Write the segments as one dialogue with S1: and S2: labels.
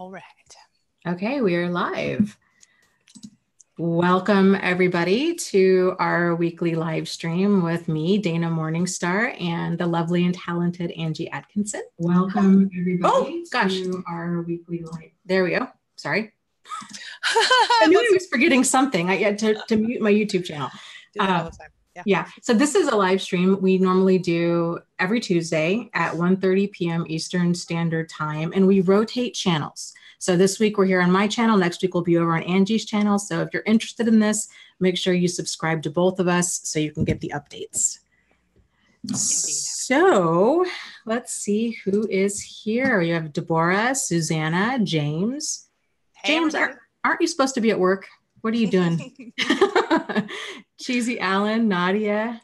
S1: All right.
S2: Okay, we are live. Welcome everybody to our weekly live stream with me, Dana Morningstar, and the lovely and talented Angie Atkinson. Welcome everybody to our weekly live. There we go. Sorry. I knew I was forgetting something. I had to mute my YouTube channel.
S1: Do that all the time.
S2: Yeah. So this is a live stream we normally do every Tuesday at 1:30 p.m. Eastern Standard Time, and we rotate channels. So this week we're here on my channel. Next week we'll be over on Angie's channel. So if you're interested in this, make sure you subscribe to both of us so you can get the updates. Indeed. So let's see who is here. You have Deborah, Susanna, James.
S1: Hey,
S2: James, aren't you supposed to be at work? What are you doing? Cheesy Allen, Nadia,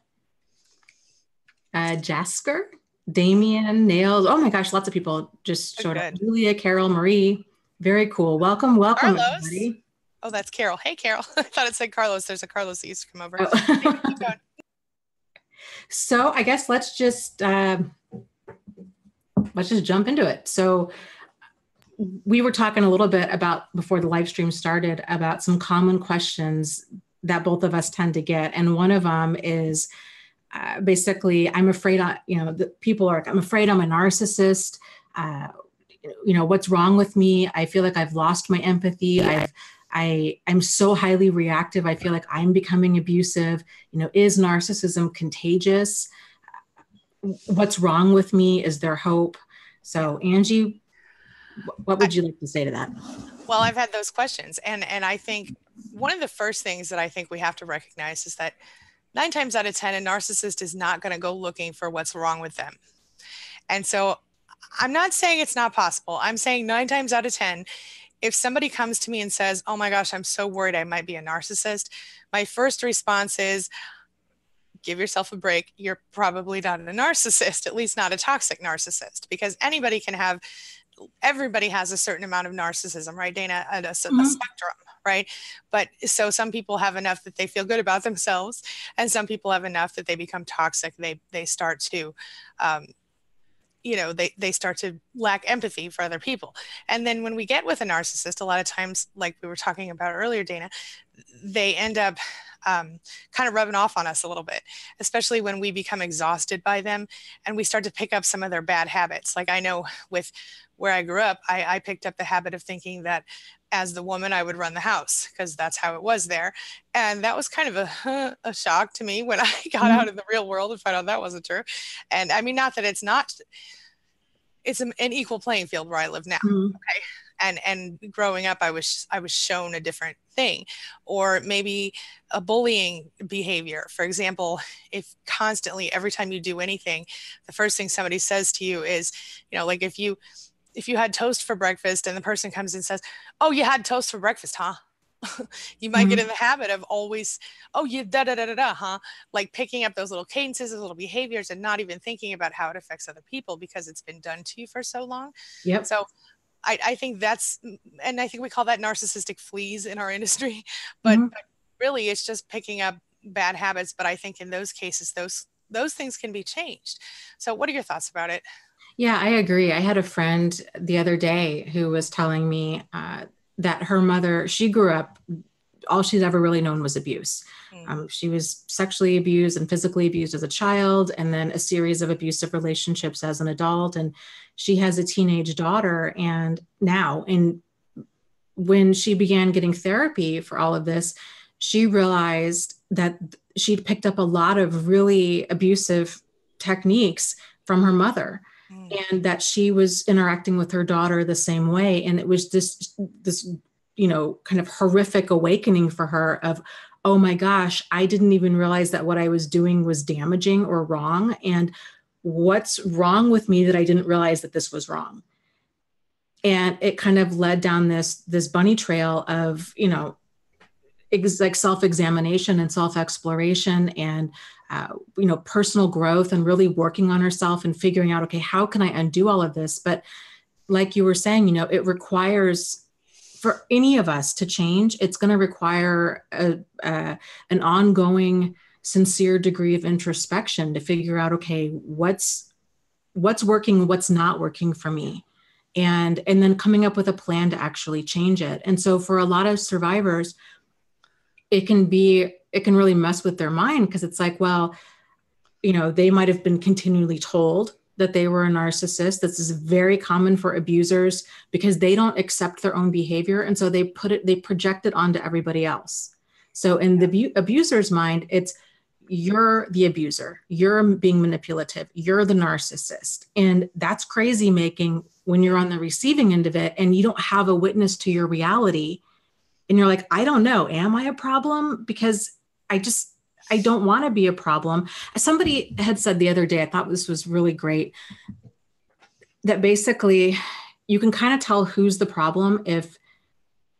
S2: Jasker, Damien, Nails. Oh my gosh, lots of people just showed up. Julia, Carol, Marie. Very cool. Welcome,
S1: Carlos.
S2: Everybody.
S1: Oh, that's Carol. Hey, Carol. I thought it said Carlos. There's a Carlos that used to come over. Oh. Keep going.
S2: So I guess let's just jump into it. So we were talking a little bit about, before the live stream started, about some common questions that both of us tend to get. And one of them is basically, I'm afraid, I'm afraid I'm a narcissist. What's wrong with me? I feel like I've lost my empathy. I'm so highly reactive. I feel like I'm becoming abusive. Is narcissism contagious? What's wrong with me? Is there hope? So Angie, what would you like to say to that?
S1: Well, I've had those questions. And I think one of the first things that I think we have to recognize is that 9 times out of 10, a narcissist is not going to go looking for what's wrong with them. And so I'm not saying it's not possible. I'm saying 9 times out of 10, if somebody comes to me and says, oh my gosh, I'm so worried I might be a narcissist, my first response is, give yourself a break. You're probably not a narcissist, at least not a toxic narcissist, because everybody has a certain amount of narcissism, right, Dana? A spectrum, right? But so some people have enough that they feel good about themselves, and some people have enough that they become toxic. They start to, they start to lack empathy for other people. And then when we get with a narcissist, a lot of times, like we were talking about earlier, Dana, they end up kind of rubbing off on us a little bit, especially when we become exhausted by them and we start to pick up some of their bad habits. Like I know with where I grew up, I picked up the habit of thinking that as the woman, I would run the house because that's how it was there. And that was kind of a shock to me when I got out in the real world and found out that wasn't true. And I mean, not that it's not, it's an equal playing field where I live now. Okay. And growing up, I was shown a different thing, or maybe a bullying behavior. For example, if constantly, every time you do anything, the first thing somebody says to you is, like if you had toast for breakfast and the person comes and says, oh, you had toast for breakfast, huh? You might get in the habit of always, oh, you da-da-da-da-da, huh? Like picking up those little cadences, those little behaviors, and not even thinking about how it affects other people because it's been done to you for so long.
S2: Yep.
S1: So I think and I think we call that narcissistic fleas in our industry, but really it's just picking up bad habits. But I think in those cases, those things can be changed. So what are your thoughts about it?
S2: Yeah, I agree. I had a friend the other day who was telling me that her mother, she grew up, all she's ever really known was abuse. She was sexually abused and physically abused as a child, and then a series of abusive relationships as an adult. And she has a teenage daughter. And when she began getting therapy for all of this, she realized that she'd picked up a lot of really abusive techniques from her mother. And that she was interacting with her daughter the same way. And it was this kind of horrific awakening for her of, oh my gosh, I didn't even realize that what I was doing was damaging or wrong. And what's wrong with me that I didn't realize that this was wrong? And it kind of led down this bunny trail of, like self-examination and self-exploration and, personal growth and really working on herself and figuring out, okay, how can I undo all of this? But like you were saying, it requires, for any of us to change, it's going to require an ongoing, sincere degree of introspection to figure out, okay, what's working, what's not working for me. and then coming up with a plan to actually change it. And so for a lot of survivors, it can really mess with their mind, because it's like, well, they might have been continually told that they were a narcissist. This is very common for abusers, because they don't accept their own behavior. And so they project it onto everybody else. So in the abuser's mind, it's, you're the abuser, you're being manipulative, you're the narcissist. And that's crazy making when you're on the receiving end of it and you don't have a witness to your reality. And you're like, I don't know, am I a problem? Because I don't want to be a problem. Somebody had said the other day, I thought this was really great, that basically you can kind of tell who's the problem if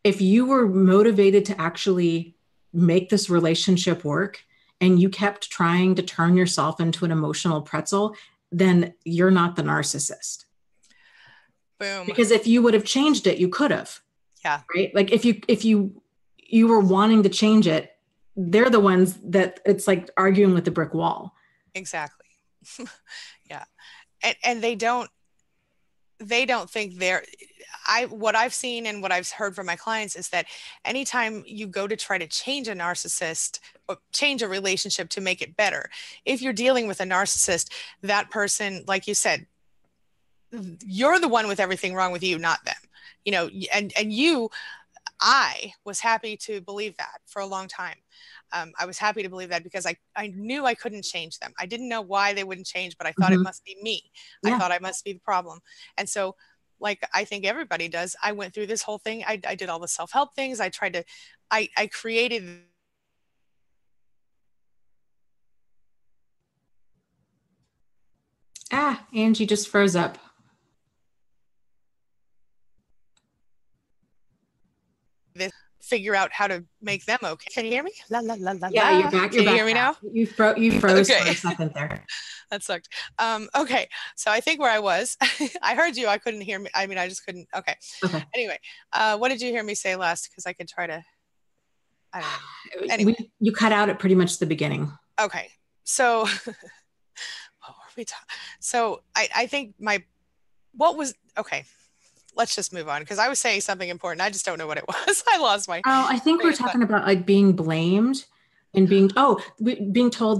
S2: you were motivated to actually make this relationship work and you kept trying to turn yourself into an emotional pretzel, then you're not the narcissist.
S1: Boom.
S2: Because if you would have changed it, you could have.
S1: Yeah.
S2: Right. Like if you were wanting to change it, they're the ones that it's like arguing with the brick wall.
S1: Exactly. Yeah. And they don't think what I've seen and what I've heard from my clients is that anytime you go to try to change a narcissist or change a relationship to make it better, if you're dealing with a narcissist, that person, like you said, you're the one with everything wrong with you, not them, and I was happy to believe that for a long time. I was happy to believe that because I knew I couldn't change them. I didn't know why they wouldn't change, but I thought it must be me. Yeah. I thought I must be the problem. And so, like I think everybody does, I went through this whole thing. I did all the self-help things. I created.
S2: Angie just froze up.
S1: Figure out how to make them okay. Can you hear me? La, la, la, la,
S2: yeah, you're back.
S1: Can you hear me now?
S2: You froze okay. For a second there.
S1: That sucked. Okay. So I think where I was, I heard you. I couldn't hear me. I mean, I just couldn't. Okay. Anyway, what did you hear me say last? Because I could try to. I don't know. Anyway,
S2: you cut out at pretty much the beginning.
S1: Okay. So, what were we talking? So I think okay. Let's just move on, because I was saying something important. I just don't know what it was. I lost my.
S2: Oh, I think we're talking about like being blamed and being told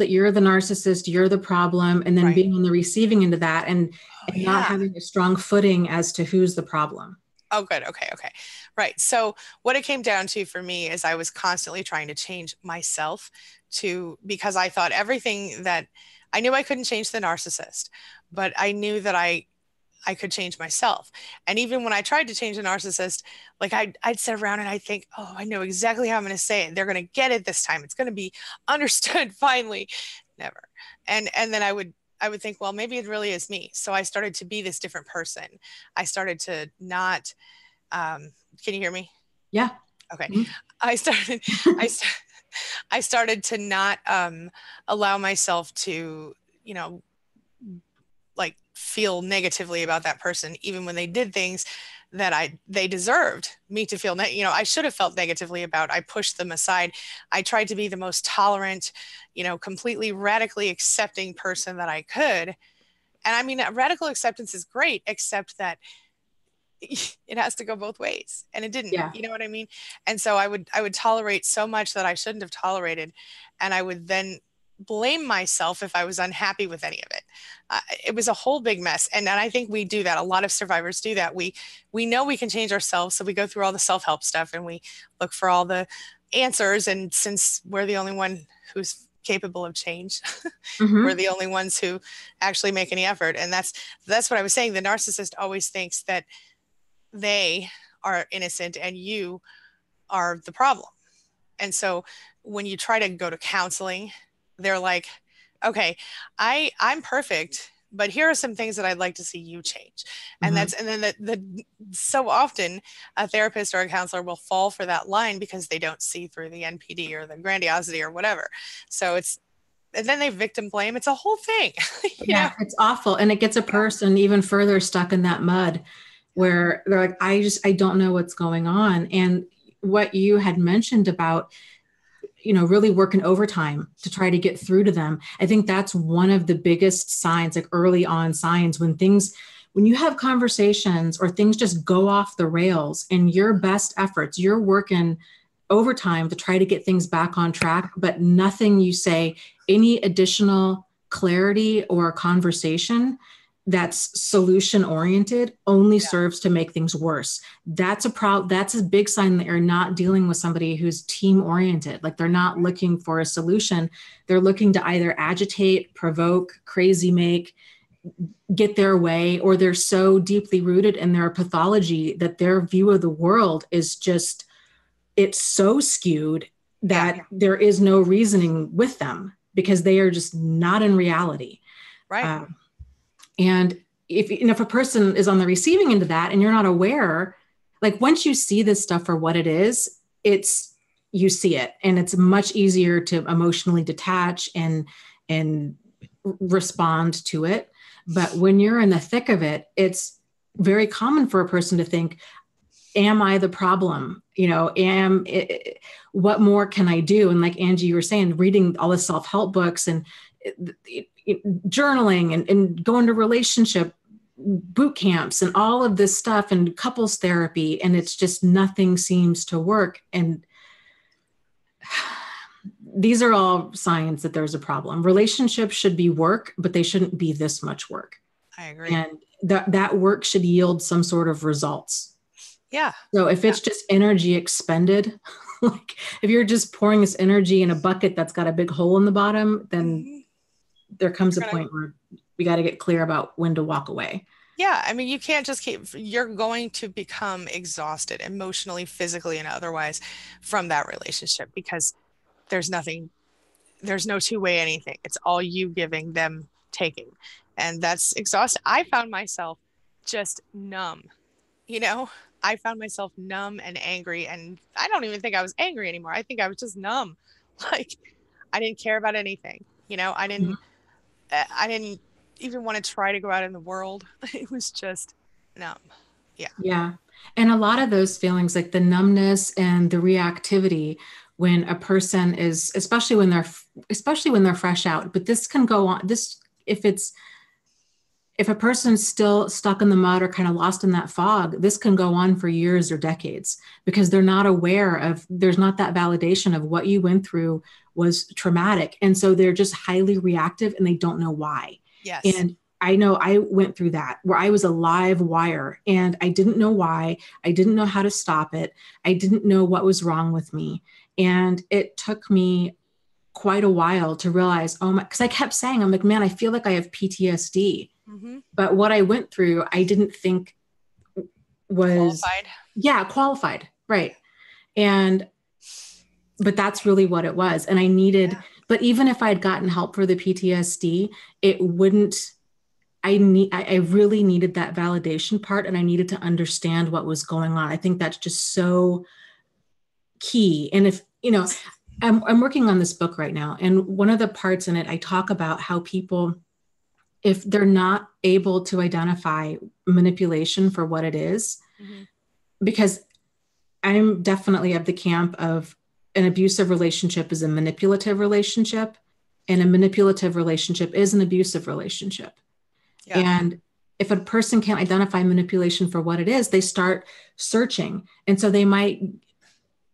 S2: that you're the narcissist, you're the problem, and then being on the receiving end of that and not having a strong footing as to who's the problem.
S1: Oh, good. Okay. Right. So what it came down to for me is I was constantly trying to change myself because I thought everything that I knew I couldn't change the narcissist, but I knew that I could change myself. And even when I tried to change a narcissist, like I'd sit around and I'd think, oh, I know exactly how I'm going to say it. They're going to get it this time. It's going to be understood finally. Never. And then I would think, well, maybe it really is me. So I started to be this different person. I started to not, can you hear me?
S2: Yeah.
S1: Okay. Mm-hmm. I started to not allow myself to, like feel negatively about that person, even when they did things that they deserved me to feel, I should have felt negatively about. I pushed them aside. I tried to be the most tolerant, completely radically accepting person that I could. And I mean, radical acceptance is great, except that it has to go both ways, and it didn't. You know what I mean? And so I would tolerate so much that I shouldn't have tolerated, and I would then blame myself if I was unhappy with any of it. It was a whole big mess. And I think we do that. A lot of survivors do that. We know we can change ourselves. So we go through all the self-help stuff and we look for all the answers. And since we're the only one who's capable of change, we're the only ones who actually make any effort. And that's what I was saying. The narcissist always thinks that they are innocent and you are the problem. And so when you try to go to counseling, they're like, okay, I'm perfect, but here are some things that I'd like to see you change. And then so often a therapist or a counselor will fall for that line because they don't see through the NPD or the grandiosity or whatever. So and then they victim blame. It's a whole thing.
S2: Yeah, it's awful. And it gets a person even further stuck in that mud where they're like, I don't know what's going on. And what you had mentioned about really working overtime to try to get through to them. I think that's one of the biggest signs, like early on signs when when you have conversations or things just go off the rails and your best efforts, you're working overtime to try to get things back on track, but nothing you say, any additional clarity or conversation that's solution oriented only serves to make things worse. That's a big sign that you're not dealing with somebody who's team oriented. Like they're not looking for a solution. They're looking to either agitate, provoke, crazy make, get their way, or they're so deeply rooted in their pathology that their view of the world is just, it's so skewed that there is no reasoning with them because they are just not in reality.
S1: Right.
S2: And if a person is on the receiving end of that and you're not aware, like once you see this stuff for what it is, you see it, and it's much easier to emotionally detach and respond to it. But when you're in the thick of it, it's very common for a person to think, am I the problem? What more can I do? And like Angie, you were saying, reading all the self-help books and journaling and going to relationship boot camps and all of this stuff and couples therapy, and it's just nothing seems to work. And these are all signs that there's a problem. Relationships should be work, but they shouldn't be this much work.
S1: I agree.
S2: And that work should yield some sort of results.
S1: Yeah.
S2: So if it's just energy expended, like if you're just pouring this energy in a bucket that's got a big hole in the bottom, then there comes a point where we got to get clear about when to walk away.
S1: Yeah. I mean, you can't just you're going to become exhausted emotionally, physically, and otherwise from that relationship because there's no two-way anything. It's all you giving, them taking. And that's exhausting. I found myself just numb, I found myself numb and angry, and I don't even think I was angry anymore. I think I was just numb. Like I didn't care about anything. I didn't even want to try to go out in the world. It was just numb. Yeah.
S2: Yeah. And a lot of those feelings, like the numbness and the reactivity, when a person is, especially when they're fresh out, but this can go on, if a person's still stuck in the mud or kind of lost in that fog, this can go on for years or decades because they're not aware of, there's not that validation of what you went through was traumatic. And so they're just highly reactive and they don't know why.
S1: Yes.
S2: And I know I went through that where I was a live wire and I didn't know why. I didn't know how to stop it. I didn't know what was wrong with me. And it took me quite a while to realize, because I kept saying, I'm like, man, I feel like I have PTSD. Mm-hmm. But what I went through, I didn't think was qualified. Right. But that's really what it was. And I needed, but even if I had gotten help for the PTSD, it wouldn't, I really needed that validation part and I needed to understand what was going on. I think that's just so key. And if, I'm working on this book right now. And one of the parts in it, I talk about how people, if they're not able to identify manipulation for what it is, because I'm definitely of the camp of an abusive relationship is a manipulative relationship and a manipulative relationship is an abusive relationship. Yeah. And if a person can't identify manipulation for what it is, they start searching. And so they might,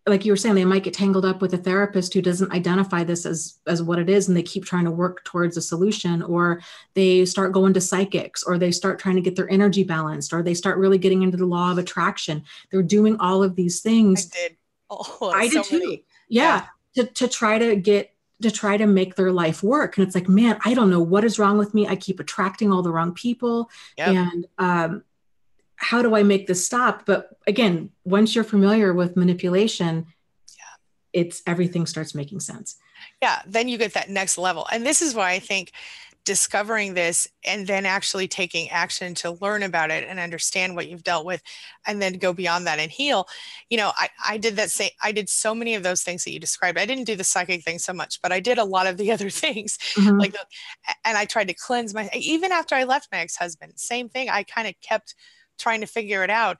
S2: like you were saying, they might get tangled up with a therapist who doesn't identify this as what it is. And they keep trying to work towards a solution, or they start going to psychics, or they start trying to get their energy balanced, or they start really getting into the law of attraction. They're doing all of these things.
S1: I did.
S2: I did too. Yeah. To try to make their life work. And it's like, man, I don't know what is wrong with me. I keep attracting all the wrong people. Yep. And, how do I make this stop? But again, once you're familiar with manipulation, everything starts making sense.
S1: Yeah. Then you get that next level. And this is why I think discovering this and then actually taking action to learn about it and understand what you've dealt with and then go beyond that and heal. I did so many of those things that you described. I didn't do the psychic thing so much, but I did a lot of the other things and I tried to cleanse even after I left my ex-husband, same thing. I kind of kept trying to figure it out.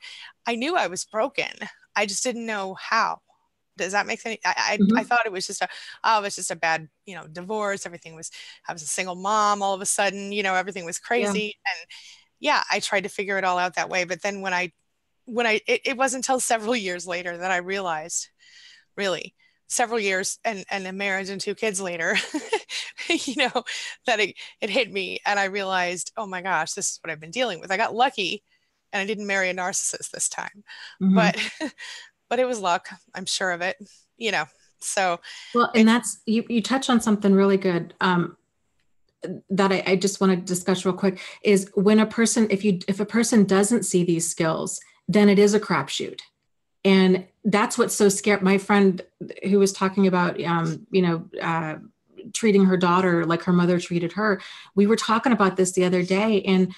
S1: I knew I was broken. I just didn't know how. Does that make sense? I thought it was just a bad, divorce. I was a single mom all of a sudden, everything was crazy. yeah, I tried to figure it all out that way. But then it wasn't until several years later that I realized, really, several years and a marriage and two kids later, you know, that it hit me and I realized, oh my gosh, this is what I've been dealing with. I got lucky and I didn't marry a narcissist this time,
S2: Mm-hmm.
S1: but, but it was luck. I'm sure of it, you know, so
S2: Well, and
S1: it's,
S2: that's, you touch on something really good. That I just want to discuss real quick is when a person, if a person doesn't see these skills, then it is a crapshoot. And that's what's so scary. My friend who was talking about, treating her daughter like her mother treated her, we were talking about this the other day. And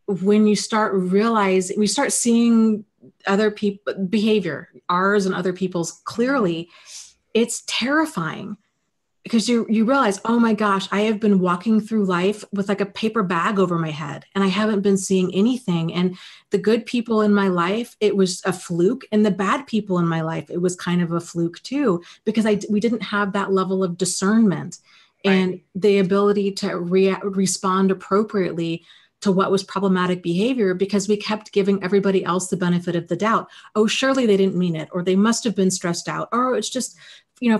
S2: when you start realizing, we start seeing other people behavior, ours and other people's clearly, it's terrifying because you realize, oh my gosh, I have been walking through life with like a paper bag over my head and I haven't been seeing anything. And the good people in my life, it was a fluke. And the bad people in my life, it was kind of a fluke too, because we didn't have that level of discernment and the ability to respond appropriately to what was problematic behavior, because we kept giving everybody else the benefit of the doubt. Oh, surely they didn't mean it, or they must have been stressed out, or it's just,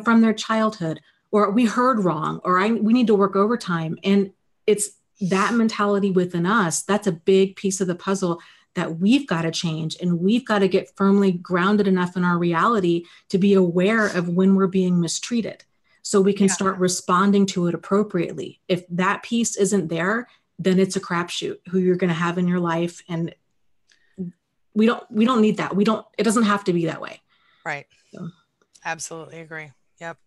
S2: from their childhood, or we heard wrong, or we need to work overtime. And it's that mentality within us. That's a big piece of the puzzle that we've got to change. And we've got to get firmly grounded enough in our reality to be aware of when we're being mistreated so we can start responding to it appropriately. If that piece isn't there, then it's a crapshoot who you're going to have in your life. And we don't need that. It doesn't have to be that way.
S1: Right. So. Absolutely agree. Yep.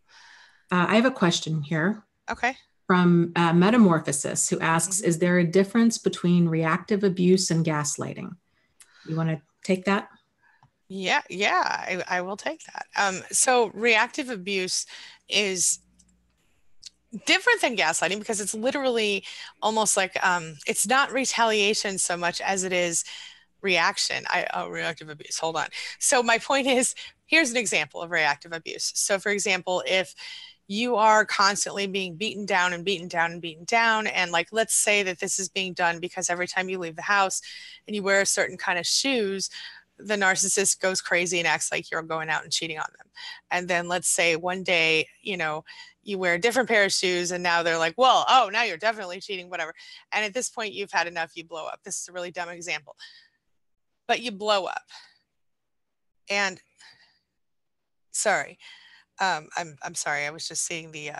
S2: I have a question here.
S1: Okay.
S2: From Metamorphosis, who asks, is there a difference between reactive abuse and gaslighting? You want to take that?
S1: Yeah, I will take that. So reactive abuse is different than gaslighting because it's literally almost like it's not retaliation so much as it is reaction. Reactive abuse. Hold on. So my point is, here's an example of reactive abuse. So for example, if you are constantly being beaten down and beaten down and beaten down, and like, let's say that this is being done because every time you leave the house and you wear a certain kind of shoes, the narcissist goes crazy and acts like you're going out and cheating on them. And then let's say one day, you wear a different pair of shoes and now they're like, well, oh, now you're definitely cheating, whatever. And at this point you've had enough, you blow up. This is a really dumb example, but you blow up. And sorry, I'm sorry. I was just seeing the,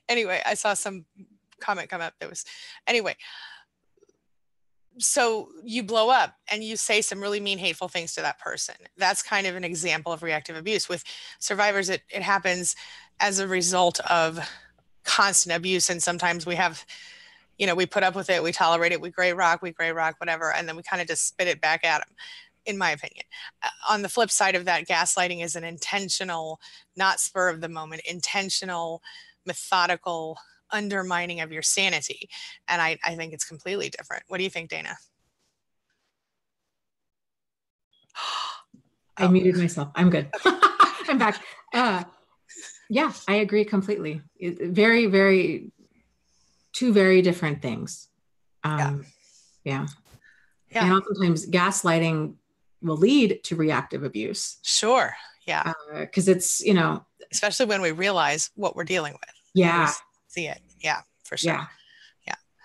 S1: anyway, I saw some comment come up that was, anyway. So you blow up and you say some really mean, hateful things to that person. That's kind of an example of reactive abuse. With survivors, it happens as a result of constant abuse. And sometimes we have, we put up with it, we tolerate it, we gray rock, whatever. And then we kind of just spit it back at them, in my opinion. On the flip side of that, gaslighting is an intentional, not spur of the moment, intentional, methodical undermining of your sanity. And I think it's completely different. What do you think, Dana?
S2: I muted myself. I'm good. I'm back. Yeah, I agree completely. Very, very, two very different things. Yeah. And oftentimes gaslighting will lead to reactive abuse.
S1: Sure. Yeah.
S2: Because it's,
S1: especially when we realize what we're dealing with.
S2: Yeah.
S1: See it. Yeah, for sure.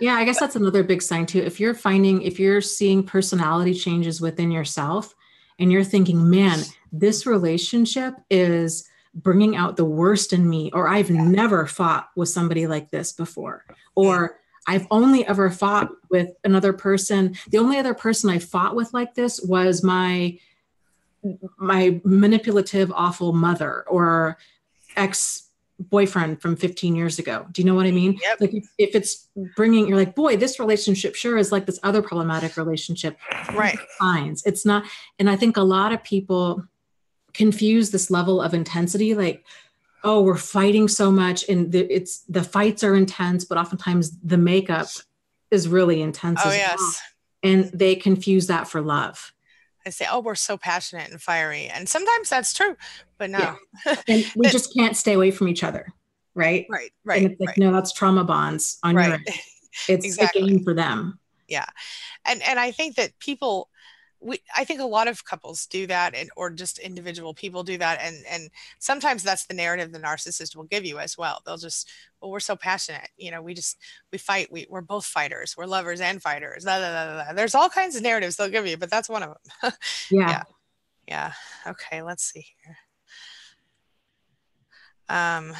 S2: Yeah. I guess that's another big sign too. If you're seeing personality changes within yourself and you're thinking, man, this relationship is bringing out the worst in me, or I've never fought with somebody like this before, or I've only ever fought with another person. The only other person I fought with like this was my manipulative, awful mother or ex-boyfriend from 15 years ago. Do you know what I mean?
S1: Yep.
S2: Like if it's bringing, you're like, boy, this relationship sure is like this other problematic relationship.
S1: Right.
S2: Signs. It's not. And I think a lot of people confuse this level of intensity. Like, oh, we're fighting so much and the fights are intense, but oftentimes the makeup is really intense as well. And they confuse that for love.
S1: I say, oh, we're so passionate and fiery. And sometimes that's true, but no.
S2: Yeah. And we just can't stay away from each other. Right.
S1: Right.
S2: And it's like, no, that's trauma bonds on your end. It's a game for them.
S1: Yeah. And I think that I think a lot of couples do that, or just individual people do that. And sometimes that's the narrative the narcissist will give you as well. They'll just, well, we're so passionate. We fight. We're both fighters. We're lovers and fighters. Blah, blah, blah, blah. There's all kinds of narratives they'll give you, but that's one of them.
S2: Yeah.
S1: Yeah. Yeah. Okay. Let's see here. I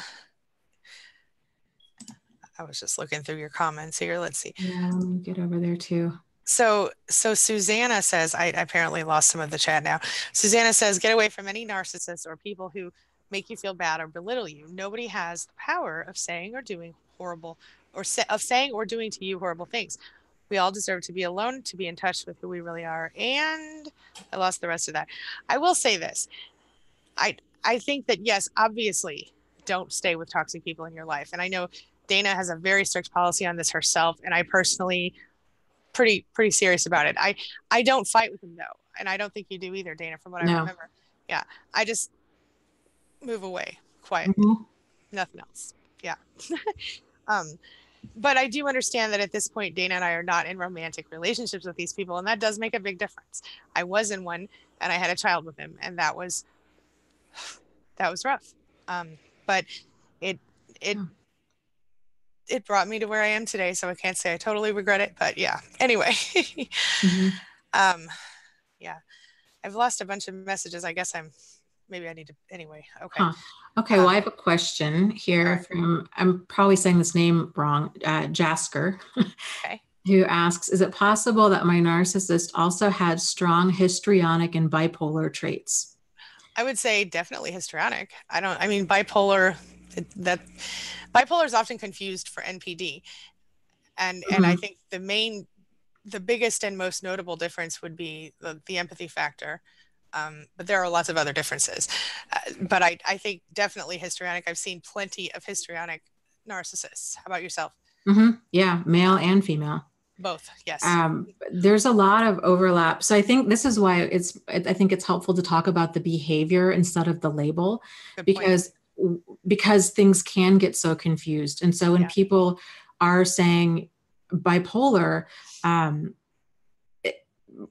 S1: was just looking through your comments here. Let's see.
S2: Yeah, let me get over there too.
S1: So Susanna says, I apparently lost some of the chat now. Susanna says, get away from any narcissists or people who make you feel bad or belittle you. Nobody has the power of saying or doing horrible, of saying or doing to you horrible things. We all deserve to be alone, to be in touch with who we really are. And I lost the rest of that. I will say this. I think that, yes, obviously, don't stay with toxic people in your life. And I know Dana has a very strict policy on this herself. And I personally pretty serious about it. I don't fight with him though, and I don't think you do either, Dana, from what I remember. Yeah, I just move away quietly. Mm-hmm. Nothing else. Yeah. But I do understand that at this point, Dana and I are not in romantic relationships with these people, and that does make a big difference. I was in one, and I had a child with him, and that was rough. But it brought me to where I am today. So I can't say I totally regret it, but yeah. Anyway. Mm-hmm. Yeah. I've lost a bunch of messages. I guess maybe I need to, anyway. Okay.
S2: Okay. Well, I have a question here from, I'm probably saying this name wrong, Jasker, okay, who asks, is it possible that my narcissist also had strong histrionic and bipolar traits?
S1: I would say definitely histrionic. Bipolar, bipolar is often confused for NPD. And I think the biggest and most notable difference would be the empathy factor. But there are lots of other differences. But I think definitely histrionic. I've seen plenty of histrionic narcissists. How about yourself?
S2: Mm-hmm. Yeah, male and female.
S1: Both, yes.
S2: There's a lot of overlap. So I think this is why I think it's helpful to talk about the behavior instead of the label, because things can get so confused. And so when people are saying bipolar,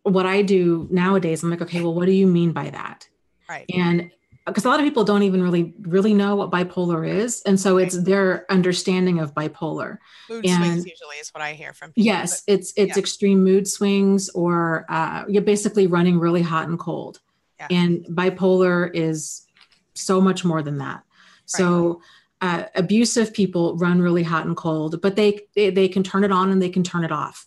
S2: what I do nowadays, I'm like, okay, well, what do you mean by that?
S1: Right.
S2: And because a lot of people don't even really know what bipolar is. And so it's their understanding of bipolar.
S1: Mood swings usually is what I hear from people.
S2: Yes, it's extreme mood swings, or you're basically running really hot and cold. Yeah. And bipolar is so much more than that. So abusive people run really hot and cold, but they can turn it on and they can turn it off.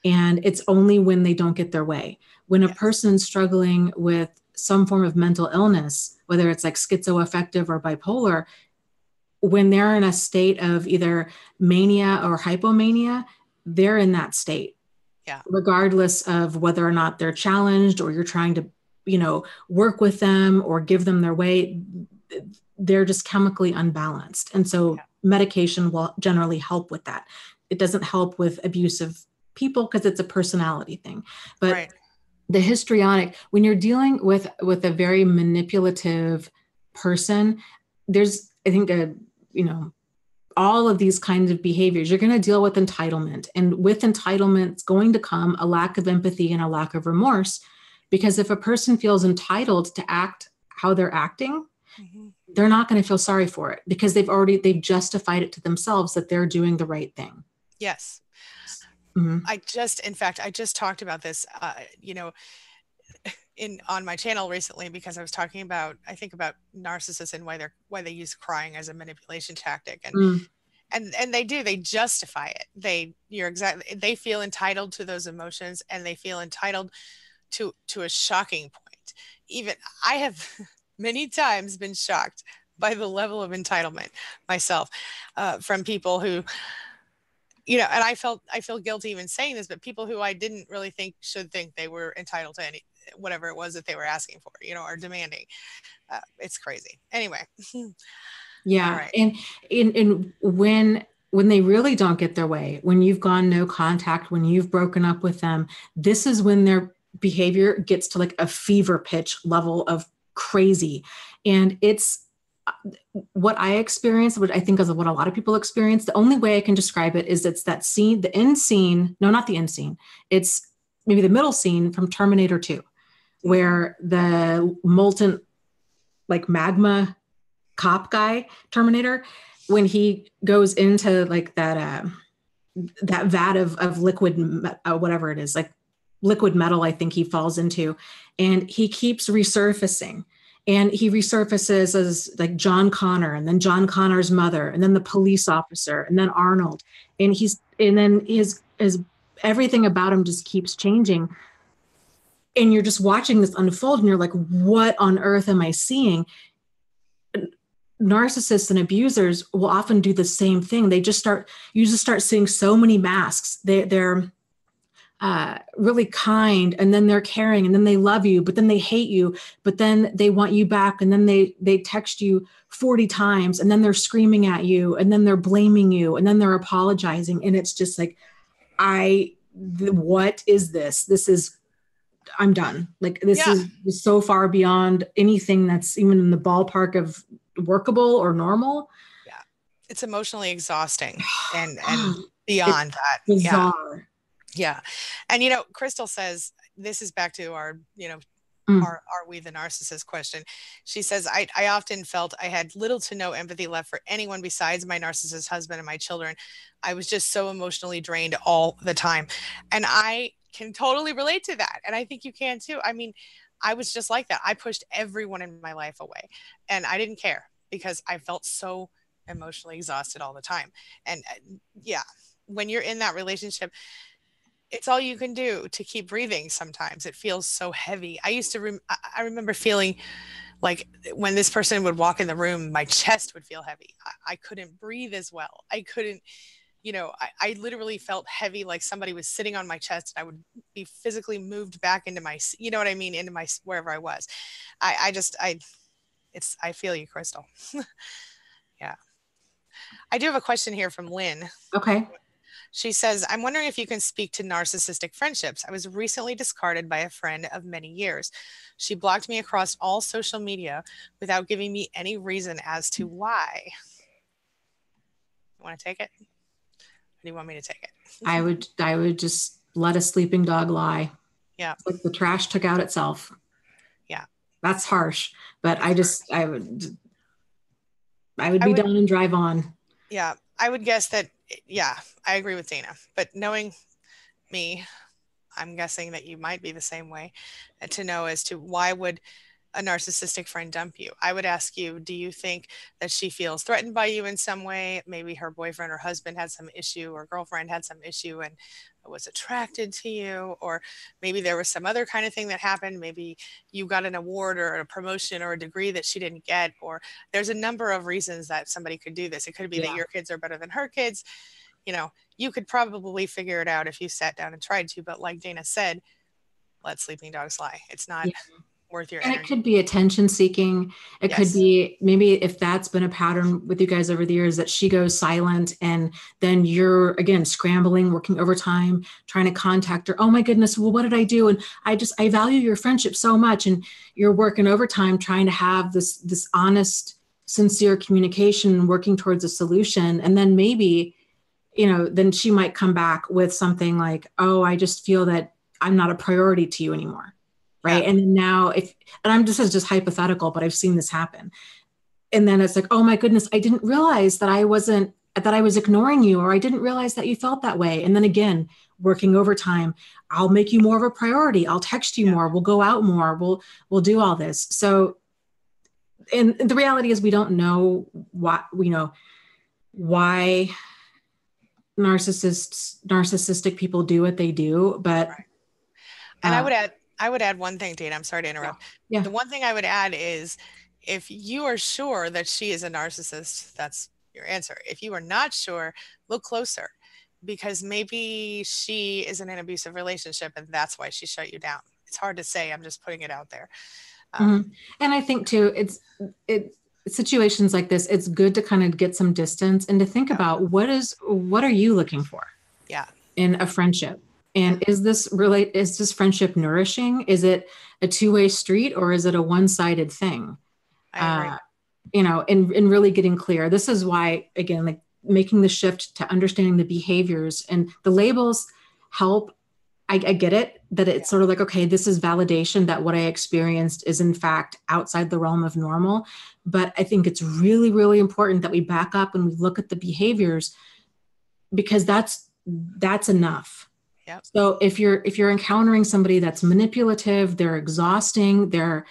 S2: And it's only when they don't get their way. When a person's struggling with some form of mental illness, whether it's like schizoaffective or bipolar, when they're in a state of either mania or hypomania, they're in that state.
S1: Yeah.
S2: Regardless of whether or not they're challenged or you're trying to, work with them or give them their way, they're just chemically unbalanced. And so medication will generally help with that. It doesn't help with abusive people because it's a personality thing. But the histrionic, when you're dealing with a very manipulative person, there's, I think, all of these kinds of behaviors, you're going to deal with entitlement. And with entitlement, it's going to come a lack of empathy and a lack of remorse. Because if a person feels entitled to act how they're acting, they're not going to feel sorry for it because they've justified it to themselves that they're doing the right thing.
S1: Yes.
S2: Mm-hmm.
S1: I just talked about this, on my channel recently, because I was talking about narcissists and why they use crying as a manipulation tactic. And they justify it. They feel entitled to those emotions, and they feel entitled to a shocking point. Even I have many times been shocked by the level of entitlement myself, from people who, and I feel guilty even saying this, but people who I didn't really think should think they were entitled to whatever it was that they were asking for, or demanding. It's crazy. Anyway.
S2: Yeah. Right. And when they really don't get their way, when you've gone no contact, when you've broken up with them, this is when their behavior gets to like a fever pitch level of crazy. And it's what I experienced, which I think is what a lot of people experience, the only way I can describe it is it's that scene, the end scene, no, not the end scene. It's maybe the middle scene from Terminator 2, where the molten, like magma cop guy, Terminator, when he goes into like that vat of liquid, whatever it is, like liquid metal, I think he falls into, and he keeps resurfacing. And he resurfaces as like John Connor, and then John Connor's mother, and then the police officer, and then Arnold. And then his everything about him just keeps changing. And you're just watching this unfold, and you're like, what on earth am I seeing? Narcissists and abusers will often do the same thing. You just start seeing so many masks. They're really kind, and then they're caring, and then they love you, but then they hate you, but then they want you back, and then they text you 40 times, and then they're screaming at you, and then they're blaming you, and then they're apologizing. And it's just like, what is this? I'm done. Like, this is so far beyond anything that's even in the ballpark of workable or normal.
S1: Yeah. It's emotionally exhausting and beyond that.
S2: Bizarre.
S1: Yeah. And, Crystal says, this is back to our, are we the narcissist question? She says, I often felt I had little to no empathy left for anyone besides my narcissist husband and my children. I was just so emotionally drained all the time. And I can totally relate to that. And I think you can too. I mean, I was just like that. I pushed everyone in my life away, and I didn't care because I felt so emotionally exhausted all the time. And when you're in that relationship, it's all you can do to keep breathing. Sometimes it feels so heavy. I remember feeling like when this person would walk in the room, my chest would feel heavy. I couldn't breathe as well. I couldn't, I literally felt heavy, like somebody was sitting on my chest, and I would be physically moved back into my, into my, wherever I was. I feel you, Crystal. Yeah. I do have a question here from Lynn.
S2: Okay.
S1: She says, I'm wondering if you can speak to narcissistic friendships. I was recently discarded by a friend of many years. She blocked me across all social media without giving me any reason as to why. You want to take it? Or do you want me to take it?
S2: I would just let a sleeping dog lie.
S1: Yeah.
S2: It's like the trash took out itself.
S1: Yeah.
S2: That's harsh, but I would be done and drive on.
S1: Yeah. I would guess that, I agree with Dana, but knowing me, I'm guessing that you might be the same way, to know as to why would a narcissistic friend dump you. I would ask you, do you think that she feels threatened by you in some way? Maybe her boyfriend or husband had some issue, or girlfriend had some issue and was attracted to you, or maybe there was some other kind of thing that happened. Maybe you got an award or a promotion or a degree that she didn't get, or there's a number of reasons that somebody could do this. It could be that your kids are better than her kids. You could probably figure it out if you sat down and tried to, but like Dana said, let sleeping dogs lie. It's not worth your energy.
S2: And it could be attention seeking. It could be, maybe if that's been a pattern with you guys over the years, that she goes silent, and then you're again scrambling, working overtime, trying to contact her. Oh my goodness, well, what did I do? And I value your friendship so much. And you're working overtime, trying to have this honest, sincere communication, working towards a solution. And then maybe, then she might come back with something like, oh, I just feel that I'm not a priority to you anymore. Right. Yeah. And now this is just hypothetical, but I've seen this happen. And then it's like, oh my goodness, I didn't realize that I was ignoring you, or I didn't realize that you felt that way. And then again, working overtime, I'll make you more of a priority. I'll text you more. We'll go out more. We'll do all this. So, and the reality is we don't know why narcissistic people do what they do, but.
S1: Right. And I would add one thing, Dana. I'm sorry to interrupt. Yeah. The one thing I would add is, if you are sure that she is a narcissist, that's your answer. If you are not sure, look closer, because maybe she is in an abusive relationship and that's why she shut you down. It's hard to say. I'm just putting it out there.
S2: And I think too, situations like this, it's good to kind of get some distance and to think about what are you looking for in a friendship? And is this friendship nourishing? Is it a two-way street, or is it a one-sided thing?
S1: I agree.
S2: and really getting clear. This is why, again, like making the shift to understanding the behaviors and the labels help. I get it, that it's sort of like, okay, this is validation that what I experienced is in fact outside the realm of normal. But I think it's really, really important that we back up and we look at the behaviors, because that's enough.
S1: Yep.
S2: So if you're encountering somebody that's manipulative, they're exhausting, they're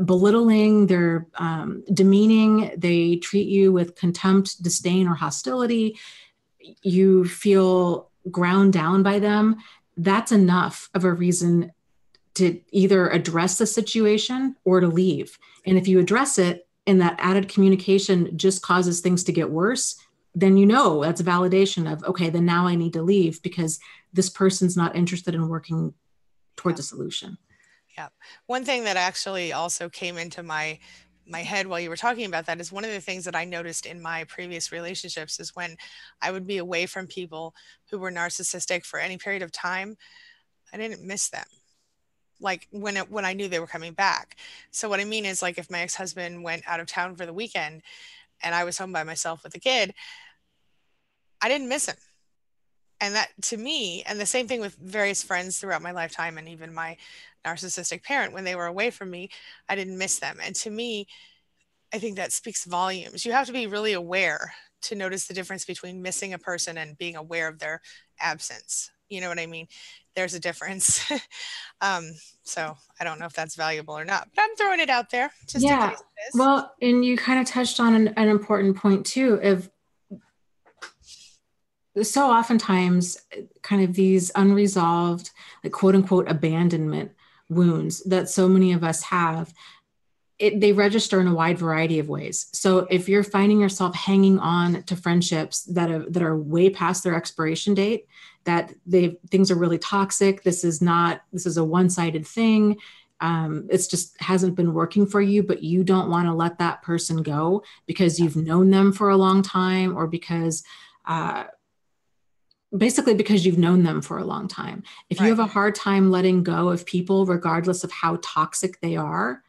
S2: belittling, they're demeaning, they treat you with contempt, disdain, or hostility, you feel ground down by them, that's enough of a reason to either address the situation or to leave. And if you address it and that added communication just causes things to get worse, then that's a validation of, okay, then now I need to leave because this person's not interested in working towards a solution.
S1: Yeah. One thing that actually also came into my head while you were talking about that is one of the things that I noticed in my previous relationships is when I would be away from people who were narcissistic for any period of time, I didn't miss them. Like when I knew they were coming back. So what I mean is, like, if my ex-husband went out of town for the weekend and I was home by myself with a kid, I didn't miss him. And that, to me, and the same thing with various friends throughout my lifetime, and even my narcissistic parent, when they were away from me, I didn't miss them. And to me, I think that speaks volumes. You have to be really aware to notice the difference between missing a person and being aware of their absence. You know what I mean? There's a difference. So I don't know if that's valuable or not, but I'm throwing it out there just in case it is.
S2: Well, and you kind of touched on an important point too, of so oftentimes kind of these unresolved, like quote unquote, abandonment wounds that so many of us have, they register in a wide variety of ways. So if you're finding yourself hanging on to friendships that are way past their expiration date, that things are really toxic, this is a one-sided thing. It's just hasn't been working for you, but you don't want to let that person go because you've known them for a long time, or basically because you've known them for a long time. If you have a hard time letting go of people, regardless of how toxic they are,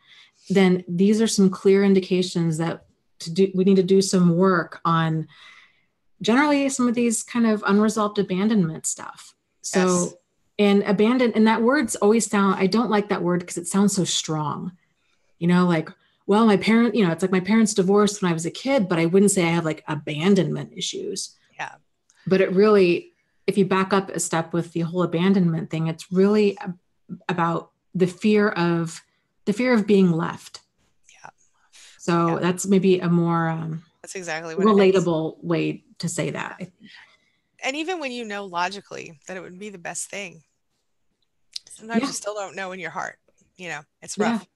S2: then these are some clear indications that we need to do some work on generally some of these kind of unresolved abandonment stuff. So, and that words always I don't like that word because it sounds so strong, like, well, my parent, it's like my parents divorced when I was a kid, but I wouldn't say I have like abandonment issues.
S1: Yeah.
S2: But it really, if you back up a step with the whole abandonment thing, it's really about the fear of being left.
S1: Yeah.
S2: So that's maybe a more
S1: that's exactly what
S2: relatable way to say that.
S1: And even when you know logically that it would be the best thing, sometimes you still don't know in your heart. It's rough.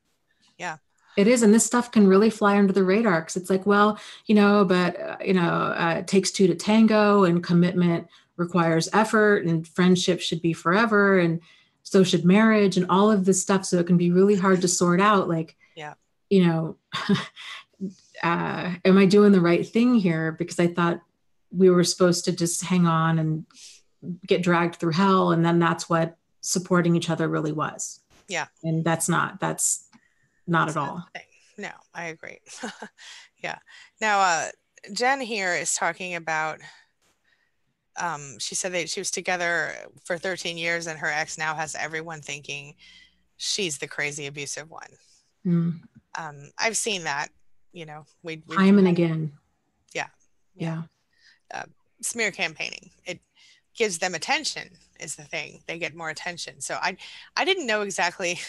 S1: Yeah.
S2: It is. And this stuff can really fly under the radar because it's like, well, but, it takes two to tango, and commitment requires effort, and friendship should be forever. And so should marriage, and all of this stuff. So it can be really hard to sort out, like, am I doing the right thing here? Because I thought we were supposed to just hang on and get dragged through hell. And then that's what supporting each other really was.
S1: Yeah.
S2: And that's not at all.
S1: No, I agree. Yeah. Now, Jen here is talking about, she said that she was together for 13 years and her ex now has everyone thinking she's the crazy abusive one.
S2: Mm.
S1: I've seen that,
S2: time and again.
S1: Yeah. Smear campaigning. It gives them attention is the thing. They get more attention. So I didn't know exactly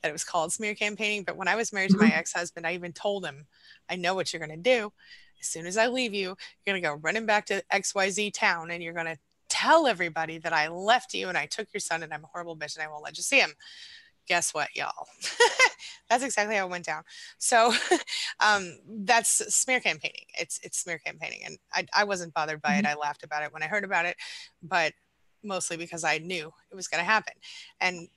S1: that it was called smear campaigning, but when I was married to my ex-husband, I even told him, I know what you're going to do. As soon as I leave you, you're going to go running back to XYZ town and you're going to tell everybody that I left you and I took your son and I'm a horrible bitch and I won't let you see him. Guess what, y'all? That's exactly how it went down. So that's smear campaigning. It's smear campaigning. And I wasn't bothered by it. I laughed about it when I heard about it, but mostly because I knew it was going to happen. And